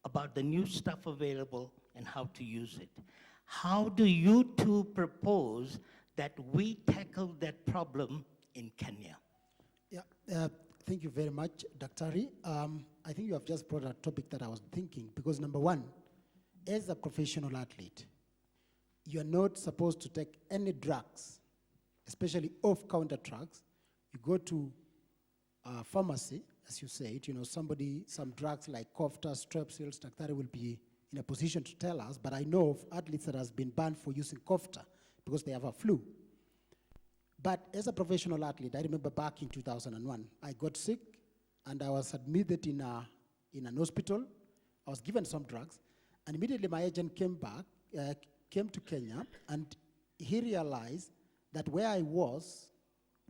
about the new stuff available and how to use it. How do you 2 propose that we tackle that problem in Kenya? Yeah, thank you very much, Dr. Ari. I think you have just brought a topic that I was thinking, because number 1, as a professional athlete, you are not supposed to take any drugs, especially off-counter drugs. You go to a pharmacy, as you said, some drugs like Kofta, Strepsils, Dr. Ari will be in a position to tell us, but I know of athletes that has been banned for using Kofta because they have a flu. But as a professional athlete, I remember back in 2001, I got sick and I was admitted in an hospital. I was given some drugs, and immediately my agent came to Kenya, and he realized that where I was,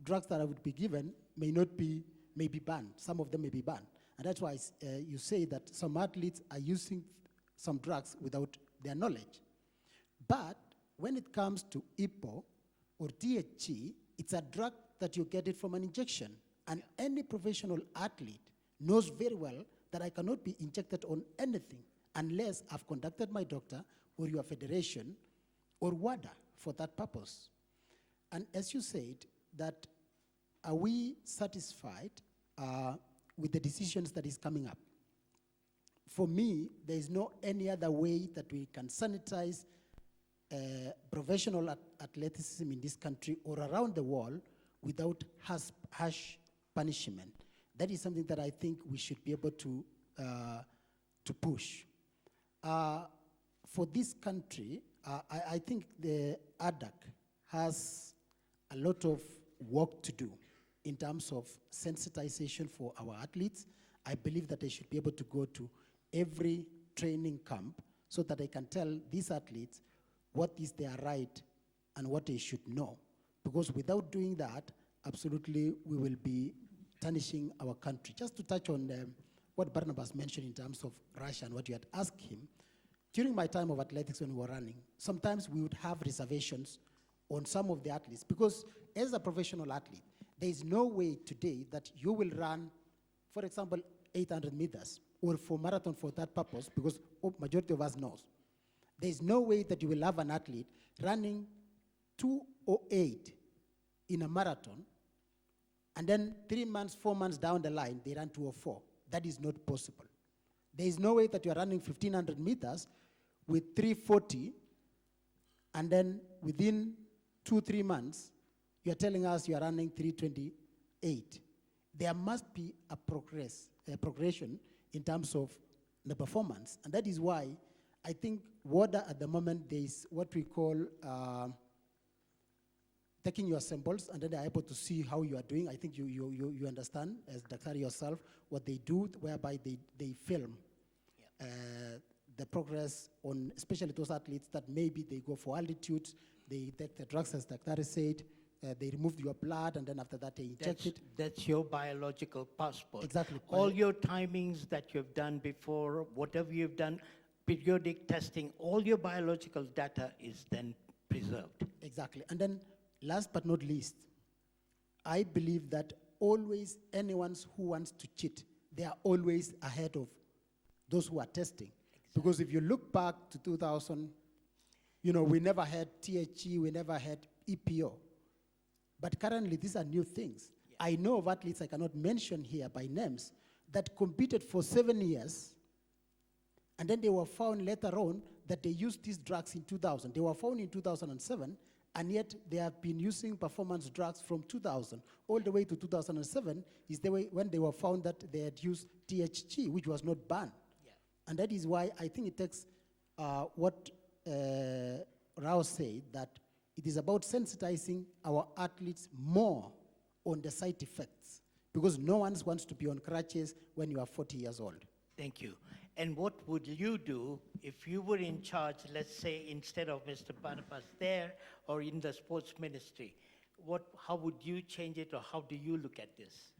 drugs that I would be given may be banned. Some of them may be banned. And that's why you say that some athletes are using some drugs without their knowledge. But when it comes to EPO or THC, it's a drug that you get it from an injection. And any professional athlete knows very well that I cannot be injected on anything unless I've contacted my doctor or your federation or WADA for that purpose. And as you said, that are we satisfied with the decisions that is coming up? For me, there is no any other way that we can sanitize professional athleticism in this country or around the world without harsh punishment. That is something that I think we should be able to push. For this country, I think the ADAC has a lot of work to do in terms of sensitization for our athletes. I believe that they should be able to go to every training camp so that they can tell these athletes what is their right and what they should know. Because without doing that, absolutely we will be tarnishing our country. Just to touch on what Barnabas mentioned in terms of Russia and what you had asked him, during my time of athletics when we were running, sometimes we would have reservations on some of the athletes because as a professional athlete, there is no way today that you will run, for example, 800 meters or for marathon for that purpose because majority of us knows. There is no way that you will have an athlete running 2:08 in a marathon and then 3 months, 4 months down the line, they run 2:04. That is not possible. There is no way that you are running 1,500 meters with 3:40 and then within 2-3 months, you are telling us you are running 3:28. There must be a progression in terms of the performance. And that is why I think WADA at the moment, there is what we call taking your samples and then they're able to see how you are doing. I think you understand, as Dr. yourself, what they do, whereby they film the progress on, especially those athletes that maybe they go for altitudes, they take the drugs, as Dr. said, they remove your blood, and then after that they inject it. That's your biological passport. Exactly. All your timings that you've done before, whatever you've done, periodic testing, all your biological data is then preserved. Exactly. And then last but not least, I believe that always anyone who wants to cheat, they are always ahead of those who are testing. Exactly. Because if you look back to 2000, we never had THC, we never had EPO. But currently, these are new things. Yeah. I know of athletes I cannot mention here by names that competed for 7 years, and then they were found later on that they used these drugs in 2000. They were found in 2007, and yet they have been using performance drugs from 2000 all the way to 2007 is the way when they were found that they had used THC, which was not banned. Yeah. And that is why I think it takes what Rao said, that it is about sensitizing our athletes more on the side effects, because no one wants to be on crutches when you are 40 years old. Thank you. And what would you do if you were in charge, let's say, instead of Mr. Barnabas there or in the sports ministry? How would you change it, or how do you look at this?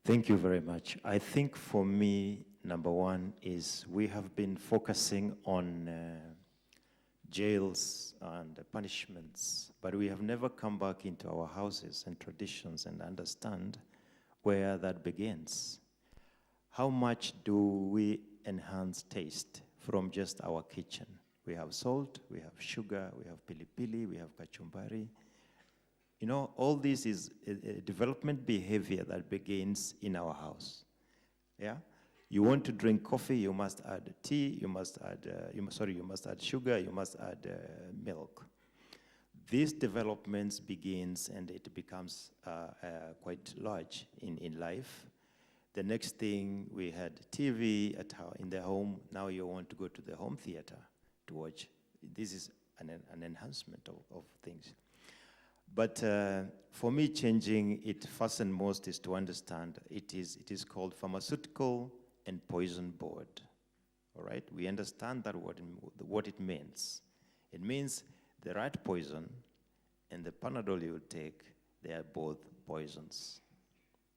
Thank you very much. I think for me, number one is we have been focusing on jails and punishments, but we have never come back into our houses and traditions and understand where that begins. How much do we enhance taste from just our kitchen? We have salt, we have sugar, we have pili-pili, we have kachumbari. All this is a development behavior that begins in our house. Yeah? You want to drink coffee, you must add tea, you must add, you must add sugar, you must add milk. These developments begins and it becomes quite large in life. The next thing, we had TV in the home. Now you want to go to the home theater to watch. This is an enhancement of things. But for me, changing it first and most is to understand it is called Pharmaceutical and Poison Board. All right? We understand that what it means. It means the right poison and the Panadol you take, they are both poisons.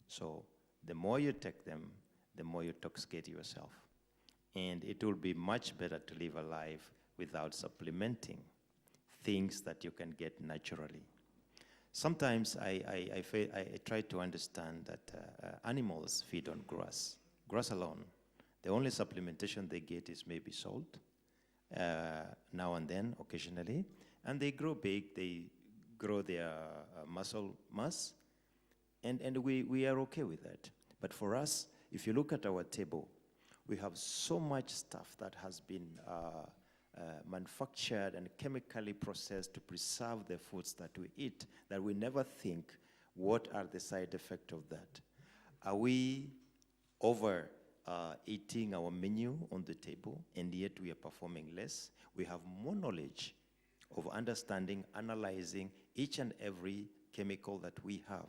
So the more you take them, the more you intoxicate yourself. And it will be much better to live a life without supplementing things that you can get naturally. Sometimes I try to understand that animals feed on grass alone. The only supplementation they get is maybe salt, now and then, occasionally, and they grow big, they grow their muscle mass, and we are okay with that. But for us, if you look at our table, we have so much stuff that has been manufactured and chemically processed to preserve the foods that we eat, that we never think, what are the side effects of that? Are we over eating our menu on the table, and yet we are performing less? We have more knowledge of understanding, analyzing each and every chemical that we have,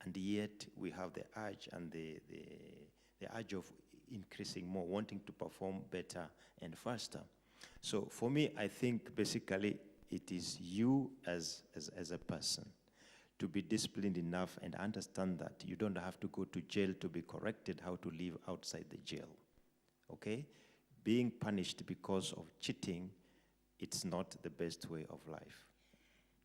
and yet we have the urge and the urge of increasing more, wanting to perform better and faster. So for me, I think basically it is you as a person to be disciplined enough and understand that you don't have to go to jail to be corrected how to live outside the jail, okay? Being punished because of cheating, it's not the best way of life.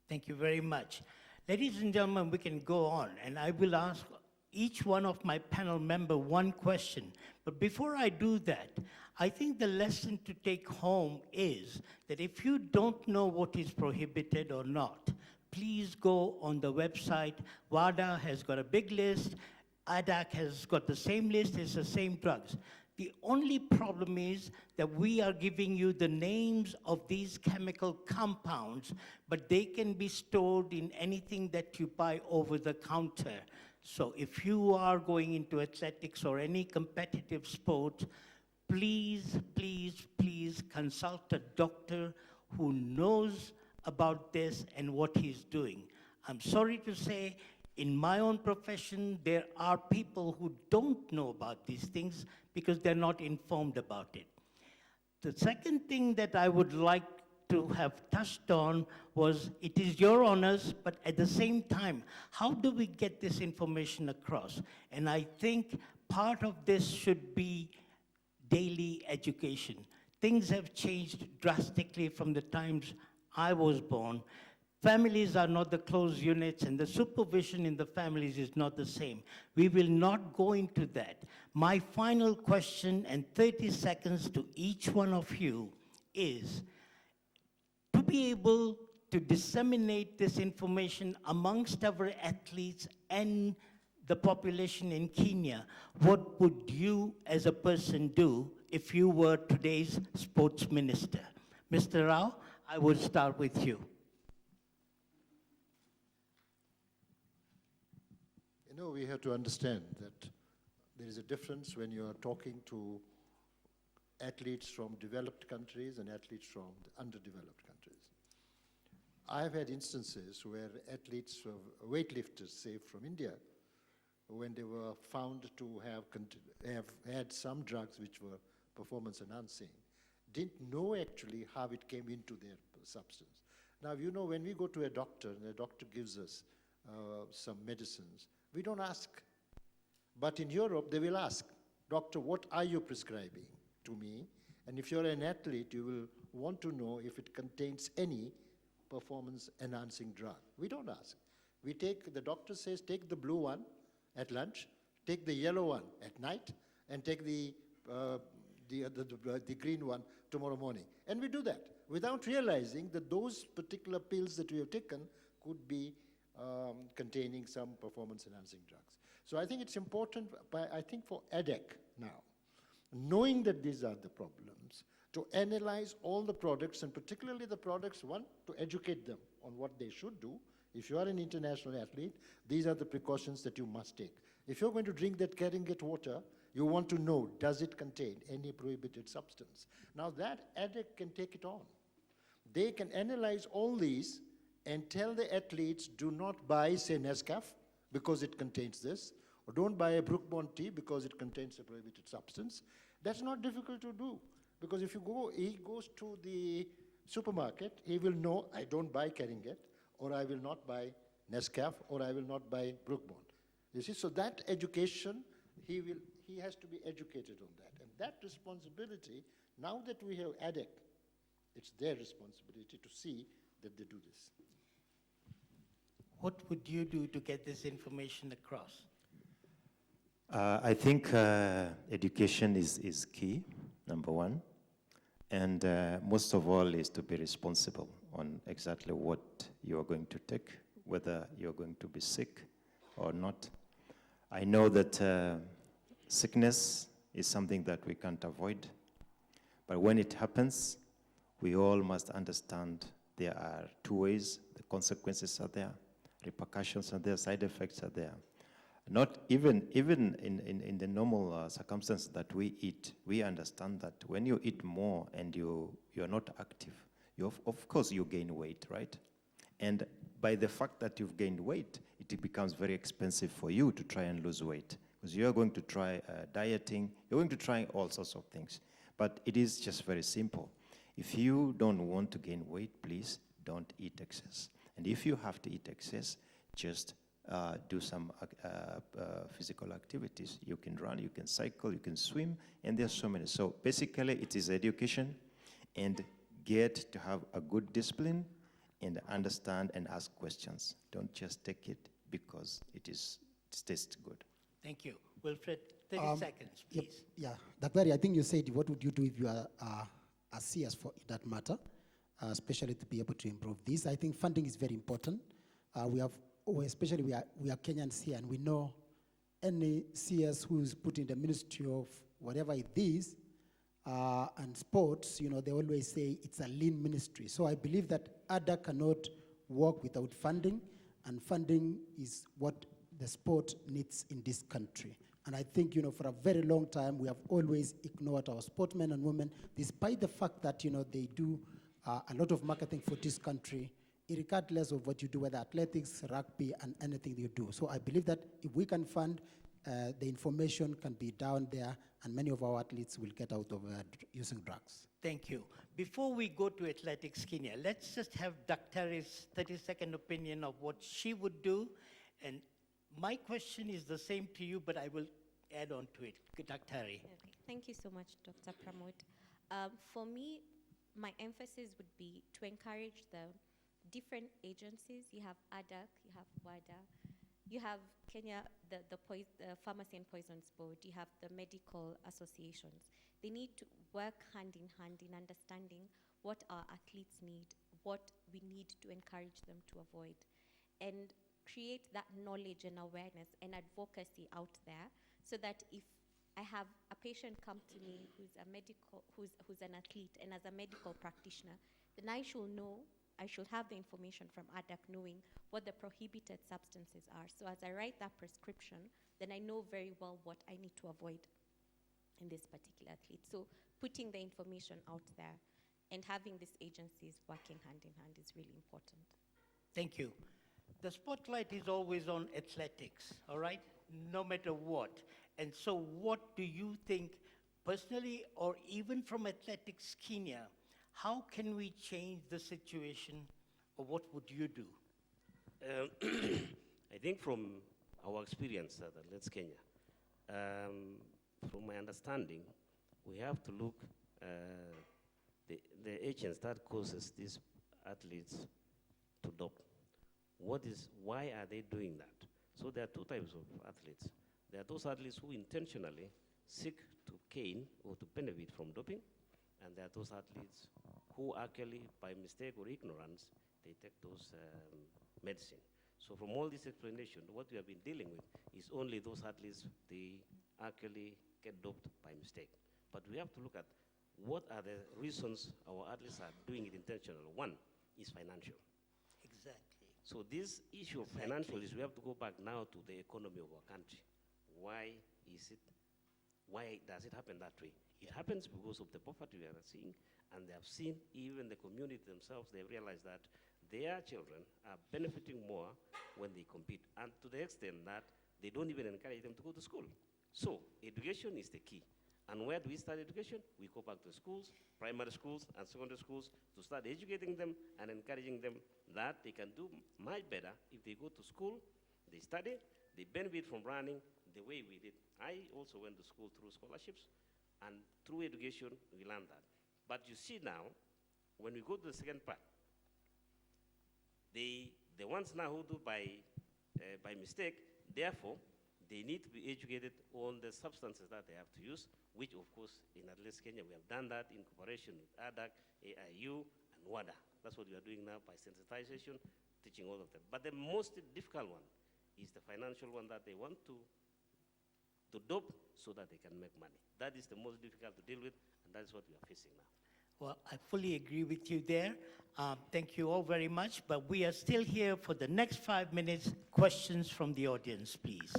Thank you very much. Ladies and gentlemen, we can go on, and I will ask each one of my panel member one question. But before I do that, I think the lesson to take home is that if you don't know what is prohibited or not, please go on the website. WADA has got a big list. ADAC has got the same list. It's the same drugs. The only problem is that we are giving you the names of these chemical compounds, but they can be stored in anything that you buy over the counter. So if you are going into athletics or any competitive sport, please, please, please consult a doctor who knows about this and what he's doing. I'm sorry to say, in my own profession, there are people who don't know about these things because they're not informed about it. The second thing that I would like to have touched on was, it is your honors, but at the same time, how do we get this information across? And I think part of this should be daily education. Things have changed drastically from the times I was born. Families are not the closed units, and the supervision in the families is not the same. We will not go into that. My final question, and 30 seconds to each one of you, is to be able to disseminate this information amongst our athletes and the population in Kenya. What would you as a person do if you were today's sports minister? Mr. Rao, I would start with you. You know, we have to understand that there is a difference when you are talking to athletes from developed countries and athletes from underdeveloped countries. I've had instances where athletes, weightlifters, say from India, when they were found to have had some drugs which were performance enhancing, didn't know actually how it came into their substance. Now, you know, when we go to a doctor and the doctor gives us some medicines, we don't ask. But in Europe, they will ask, doctor, what are you prescribing to me? And if you're an athlete, you will want to know if it contains any performance-enhancing drug. We don't ask. We take, the doctor says, take the blue one at lunch, take the yellow one at night, and take the green one tomorrow morning. And we do that without realizing that those particular pills that we have taken could be containing some performance-enhancing drugs. So I think it's important, I think for ADEC now, knowing that these are the problems, to analyze all the products, and particularly the products, one, to educate them on what they should do. If you are an international athlete, these are the precautions that you must take. If you're going to drink that Keringet water, you want to know, does it contain any prohibited substance? Now that ADEC can take it on. They can analyze all these and tell the athletes, do not buy, say, Nescafe, because it contains this, or don't buy a Brook Bond tea because it contains a prohibited substance. That's not difficult to do, because if you go, he goes to the supermarket, he will know, I don't buy Keringet, or I will not buy Nescafe, or I will not buy Brookbond. You see, so that education, he has to be educated on that. And that responsibility, now that we have ADEC, it's their responsibility to see that they do this. What would you do to get this information across? I think education is key, number one. And most of all is to be responsible on exactly what you are going to take, whether you're going to be sick or not. I know that sickness is something that we can't avoid, but when it happens, we all must understand there are two ways. The consequences are there, repercussions are there, side effects are there. Not even in the normal circumstances that we eat, we understand that when you eat more and you're not active, of course you gain weight, right? And by the fact that you've gained weight, it becomes very expensive for you to try and lose weight, because you're going to try dieting, you're going to try all sorts of things. But it is just very simple. If you don't want to gain weight, please don't eat excess. And if you have to eat excess, just do some physical activities. You can run, you can cycle, you can swim, and there's so many. So basically, it is education, and get to have a good discipline and understand and ask questions. Don't just take it because it tastes good. Thank you. Wilfred, 30 seconds, please. Yeah, Daktari, I think you said, what would you do if you are a CS for that matter, especially to be able to improve this? I think funding is very important. Especially we are Kenyans here, and we know any CS who is put in the ministry of whatever it is, and sports, they always say it's a lean ministry. So I believe that ADA cannot work without funding, and funding is what the sport needs in this country. And I think, for a very long time, we have always ignored our sportsmen and women, despite the fact that, they do a lot of marketing for this country, regardless of what you do, whether athletics, rugby, and anything you do. So I believe that if we can fund, the information can be down there, and many of our athletes will get out of using drugs. Thank you. Before we go to Athletics Kenya, let's just have Daktari's 30-second opinion of what she would do. And my question is the same to you, but I will add on to it. Daktari. Okay. Thank you so much, Dr. Pramod. For me, my emphasis would be to encourage the different agencies. You have ADAC, you have WADA, you have Kenya, the Pharmacy and Poisons Board, you have the medical associations. They need to work hand in hand in understanding what our athletes need, what we need to encourage them to avoid, and create that knowledge and awareness and advocacy out there, so that if I have a patient come to me who's a medical, who's an athlete, and as a medical practitioner, then I should know, I should have the information from ADAC knowing what the prohibited substances are. So as I write that prescription, then I know very well what I need to avoid in this particular athlete. So putting the information out there and having these agencies working hand in hand is really important. Thank you. The spotlight is always on athletics, all right? No matter what. And so what do you think, personally, or even from Athletics Kenya, how can we change the situation, or what would you do? I think from our experience at Athletics Kenya, from my understanding, we have to look the agents that causes these athletes to dope. Why are they doing that? So there are two types of athletes. There are those athletes who intentionally seek to gain or to benefit from doping, and there are those athletes who actually, by mistake or ignorance, they take those medicine. So from all this explanation, what we have been dealing with is only those athletes, they actually get doped by mistake. But we have to look at what are the reasons our athletes are doing it intentionally. One is financial. Exactly. So this issue of financial is we have to go back now to the economy of our country. Why does it happen that way? It happens because of the poverty we are seeing, and they have seen, even the community themselves, they realize that their children are benefiting more when they compete, and to the extent that they don't even encourage them to go to school. So education is the key. And where do we start education? We go back to schools, primary schools and secondary schools to start educating them and encouraging them that they can do much better if they go to school, they study, they benefit from running the way we did. I also went to school through scholarships, and through education, we learned that. But you see now, when we go to the second part, the ones now who do by mistake, therefore, they need to be educated on the substances that they have to use, which of course, in at least Kenya, we have done that in cooperation with ADAC, AIU, and WADA. That's what we are doing now by sensitization, teaching all of them. But the most difficult one is the financial one that they want to dope so that they can make money. That is the most difficult to deal with, and that is what we are facing now. Well, I fully agree with you there. Thank you all very much, but we are still here for the next 5 minutes. Questions from the audience, please.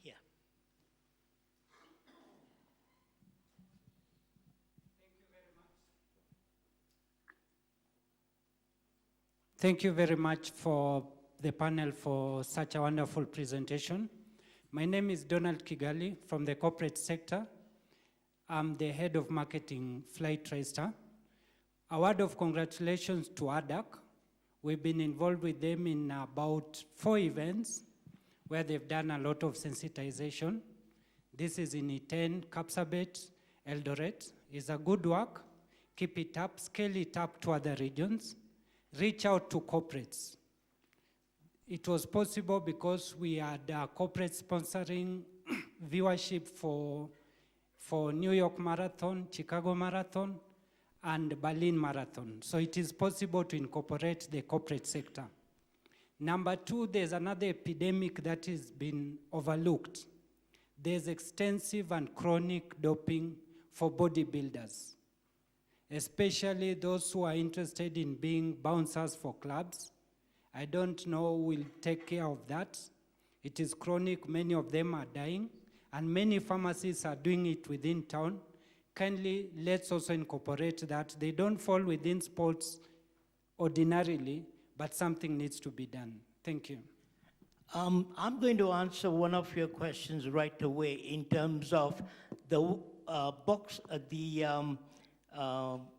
Here. Thank you very much for the panel for such a wonderful presentation. My name is Donald Kigali from the corporate sector. I'm the head of marketing Flight Tracer. A word of congratulations to ADAC. We've been involved with them in about 4 events where they've done a lot of sensitization. This is in Iten, Kapsabet, Eldoret. It's a good work. Keep it up, scale it up to other regions. Reach out to corporates. It was possible because we had corporate sponsoring viewership for New York Marathon, Chicago Marathon, and Berlin Marathon. So it is possible to incorporate the corporate sector. Number 2, there's another epidemic that has been overlooked. There's extensive and chronic doping for bodybuilders, especially those who are interested in being bouncers for clubs. I don't know who will take care of that. It is chronic, many of them are dying, and many pharmacies are doing it within town. Kindly, let's also incorporate that. They don't fall within sports ordinarily, but something needs to be done. Thank you. I'm going to answer one of your questions right away in terms of the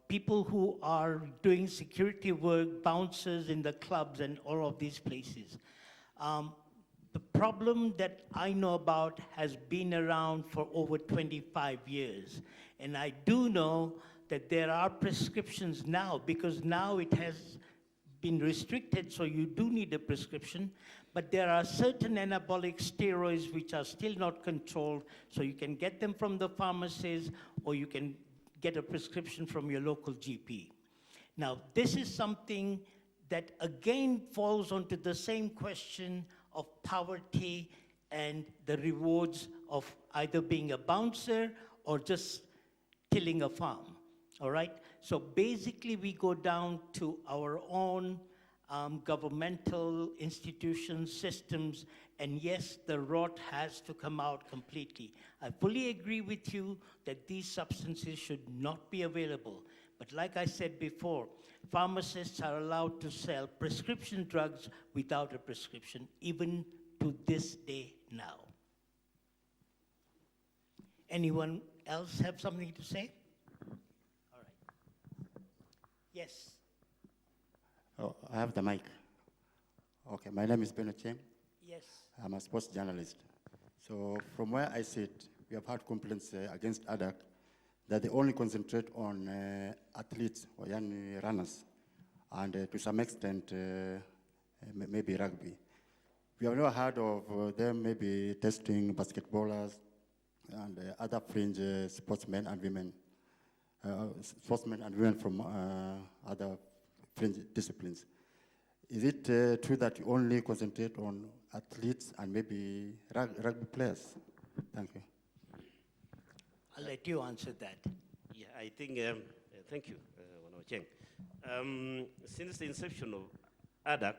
people who are doing security work, bouncers in the clubs and all of these places. The problem that I know about has been around for over 25 years. And I do know that there are prescriptions now, because now it has been restricted, so you do need a prescription. But there are certain anabolic steroids which are still not controlled, so you can get them from the pharmacies, or you can get a prescription from your local GP. Now, this is something that again falls onto the same question of poverty and the rewards of either being a bouncer or just tilling a farm, all right? So basically we go down to our own governmental institutions, systems, and yes, the rot has to come out completely. I fully agree with you that these substances should not be available. But like I said before, pharmacists are allowed to sell prescription drugs without a prescription, even to this day now. Anyone else have something to say? All right. Yes. Oh, I have the mic. Okay, my name is Beno Cheng. Yes. I'm a sports journalist. So from where I sit, we have had complaints against ADAC that they only concentrate on athletes or young runners, and to some extent, maybe rugby. We have never heard of them maybe testing basketballers and other fringe sportsmen and women, from other fringe disciplines. Is it true that you only concentrate on athletes and maybe rugby players? Thank you. I'll let you answer that. Yeah, I think, thank you, Wano Cheng. Since the inception of ADAC,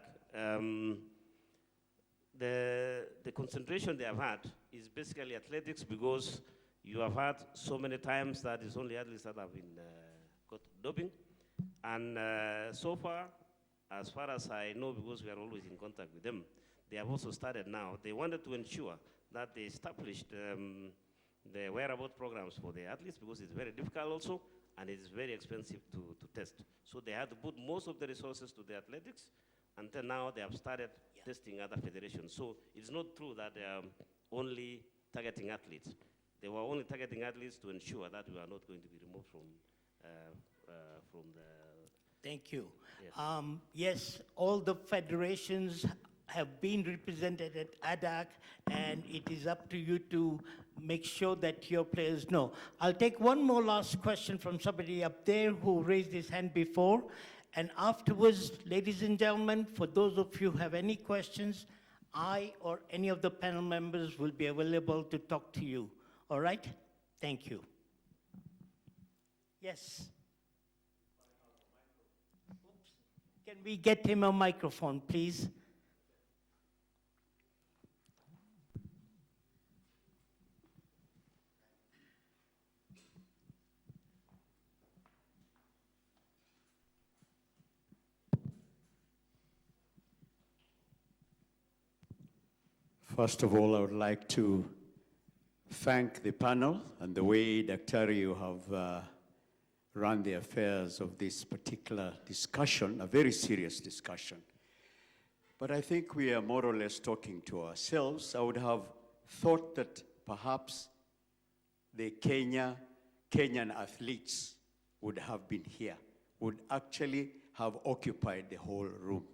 the concentration they have had is basically athletics, because you have had so many times that it's only athletes that have been got doping. And so far, as far as I know, because we are always in contact with them, they have also started now. They wanted to ensure that they established the whereabouts programs for the athletes, because it's very difficult also, and it is very expensive to test. So they had to put most of the resources to the athletics, and then now they have started testing other federations. So it's not true that they are only targeting athletes. They were only targeting athletes to ensure that we are not going to be removed from the... Thank you. Yes. Yes, all the federations have been represented at ADAC, and it is up to you to make sure that your players know. I'll take one more last question from somebody up there who raised his hand before, and afterwards, ladies and gentlemen, for those of you who have any questions, I or any of the panel members will be available to talk to you. All right? Thank you. Yes. Oops. Can we get him a microphone, please? First of all, I would like to thank the panel and the way, Dr. you have run the affairs of this particular discussion, a very serious discussion. But I think we are more or less talking to ourselves. I would have thought that perhaps the Kenyan athletes would have been here, would actually have occupied the whole room.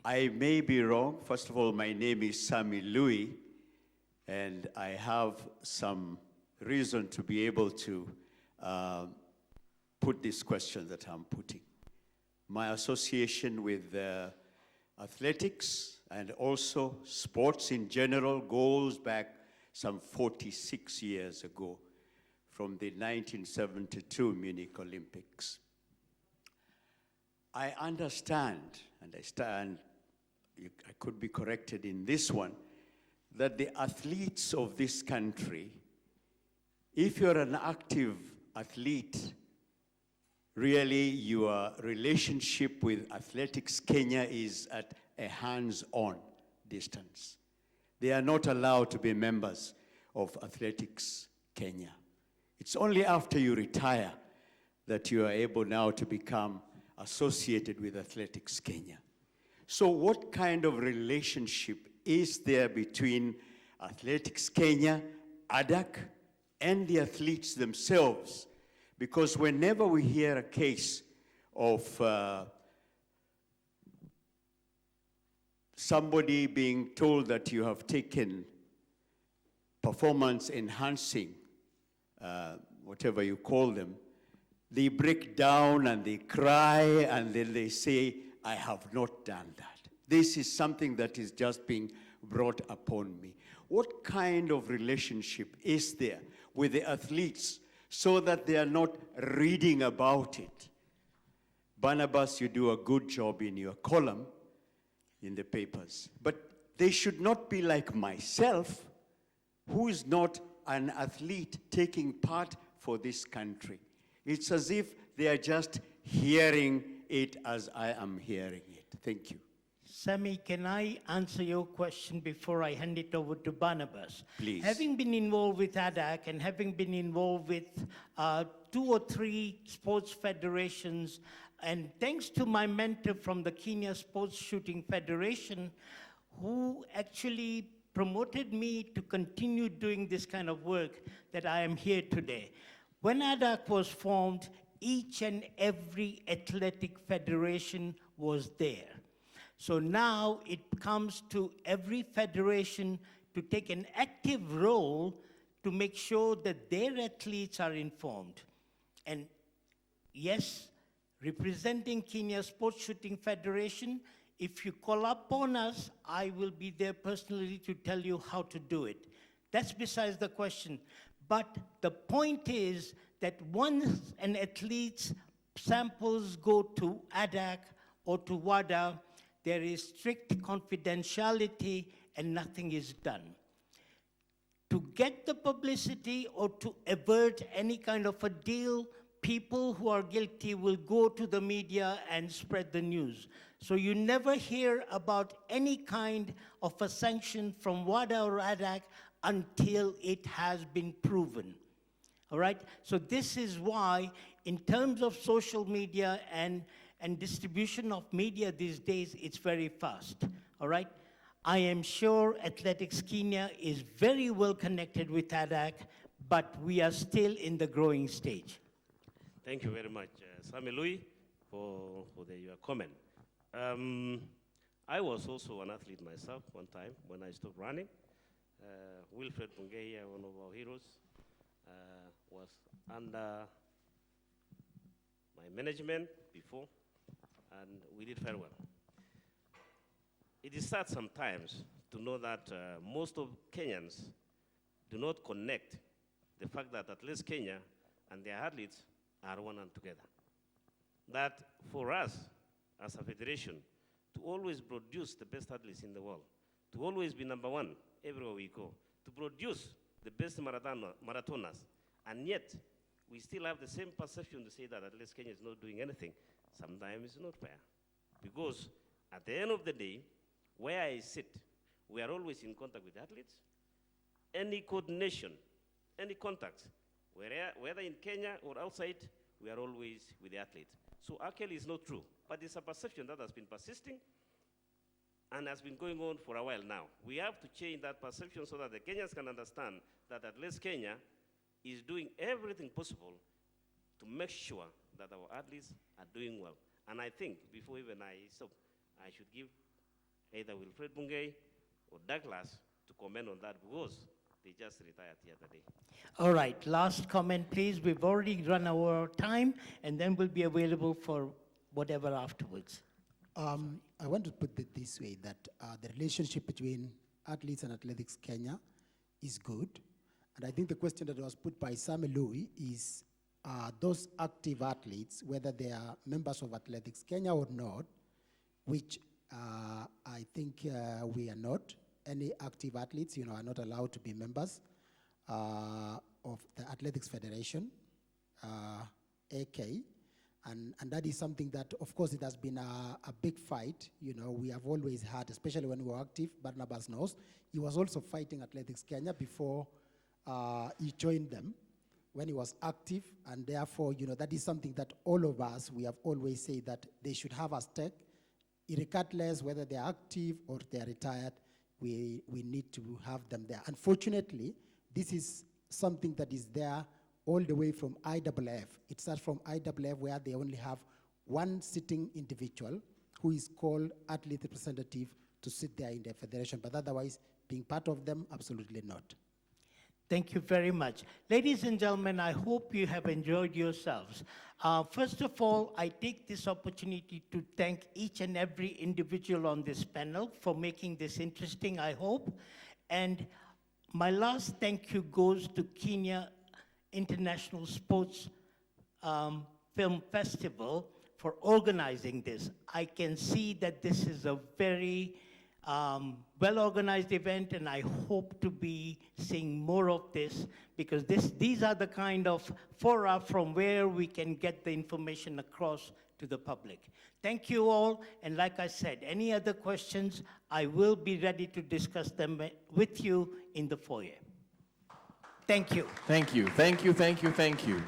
I may be wrong. First of all, my name is Sami Louis, and I have some reason to be able to put this question that I'm putting. My association with athletics and also sports in general goes back some 46 years ago, from the 1972 Munich Olympics. I understand, and I could be corrected in this one, that the athletes of this country, if you're an active athlete, really your relationship with Athletics Kenya is at a hands-on distance. They are not allowed to be members of Athletics Kenya. It's only after you retire that you are able now to become associated with Athletics Kenya. So what kind of relationship is there between Athletics Kenya, ADAC, and the athletes themselves? Because whenever we hear a case of somebody being told that you have taken performance-enhancing, whatever you call them, they break down and they cry and then they say, I have not done that. This is something that is just being brought upon me. What kind of relationship is there with the athletes so that they are not reading about it? Barnabas, you do a good job in your column in the papers, but they should not be like myself, who is not an athlete taking part for this country. It's as if they are just hearing it as I am hearing it. Thank you. Sammy, can I answer your question before I hand it over to Barnabas? Please. Having been involved with ADAC and having been involved with 2 or 3 sports federations, and thanks to my mentor from the Kenya Sports Shooting Federation, who actually promoted me to continue doing this kind of work, that I am here today. When ADAC was formed, each and every athletic federation was there. So now it comes to every federation to take an active role to make sure that their athletes are informed. And yes, representing Kenya Sports Shooting Federation, if you call upon us, I will be there personally to tell you how to do it. That's besides the question. But the point is that once an athlete's samples go to ADAC or to WADA, there is strict confidentiality and nothing is done. To get the publicity or to avert any kind of a deal, people who are guilty will go to the media and spread the news. So you never hear about any kind of a sanction from WADA or ADAC until it has been proven. All right? So this is why, in terms of social media and distribution of media these days, it's very fast. All right? I am sure Athletics Kenya is very well connected with ADAC, but we are still in the growing stage. Thank you very much, Sami Lui, for your comment. I was also an athlete myself one time when I stopped running. WILFRED, BUNGEI, one of our heroes, was under my management before, and we did very well. It is sad sometimes to know that most of Kenyans do not connect the fact that at least Kenya and their athletes are one and together. That for us as a federation to always produce the best athletes in the world, to always be number one everywhere we go, to produce the best marathoners, and yet we still have the same perception to say that at least Kenya is not doing anything. Sometimes it's not fair. Because at the end of the day, where I sit, we are always in contact with athletes. Any coordination, any contacts, whether in Kenya or outside, we are always with the athletes. So actually it's not true, but it's a perception that has been persisting and has been going on for a while now. We have to change that perception so that the Kenyans can understand that at least Kenya is doing everything possible to make sure that our athletes are doing well. And I think before even I stop, I should give either WILFRED BUNGEI or Douglas to comment on that because they just retired the other day. All right, last comment, please. We've already run our time, and then we'll be available for whatever afterwards. I want to put it this way, that the relationship between athletes and Athletics Kenya is good. And I think the question that was put by Sami Lui is those active athletes, whether they are members of Athletics Kenya or not, which I think we are not. Any active athletes, are not allowed to be members of the Athletics Federation, AK. And that is something that, of course, it has been a big fight. We have always had, especially when we were active, Barnabas knows, he was also fighting Athletics Kenya before he joined them when he was active. And therefore, that is something that all of us, we have always said that they should have a stake, regardless whether they're active or they're retired, we need to have them there. Unfortunately, this is something that is there all the way from IAAF. It starts from IAAF where they only have one sitting individual who is called athlete representative to sit there in the federation, but otherwise being part of them, absolutely not. Thank you very much. Ladies and gentlemen, I hope you have enjoyed yourselves. First of all, I take this opportunity to thank each and every individual on this panel for making this interesting, I hope. And my last thank you goes to Kenya International Sports Film Festival for organizing this. I can see that this is a very well-organized event, and I hope to be seeing more of this because these are the kind of fora from where we can get the information across to the public. Thank you all, and like I said, any other questions, I will be ready to discuss them with you in the foyer. Thank you. Thank you, thank you, thank you, thank you.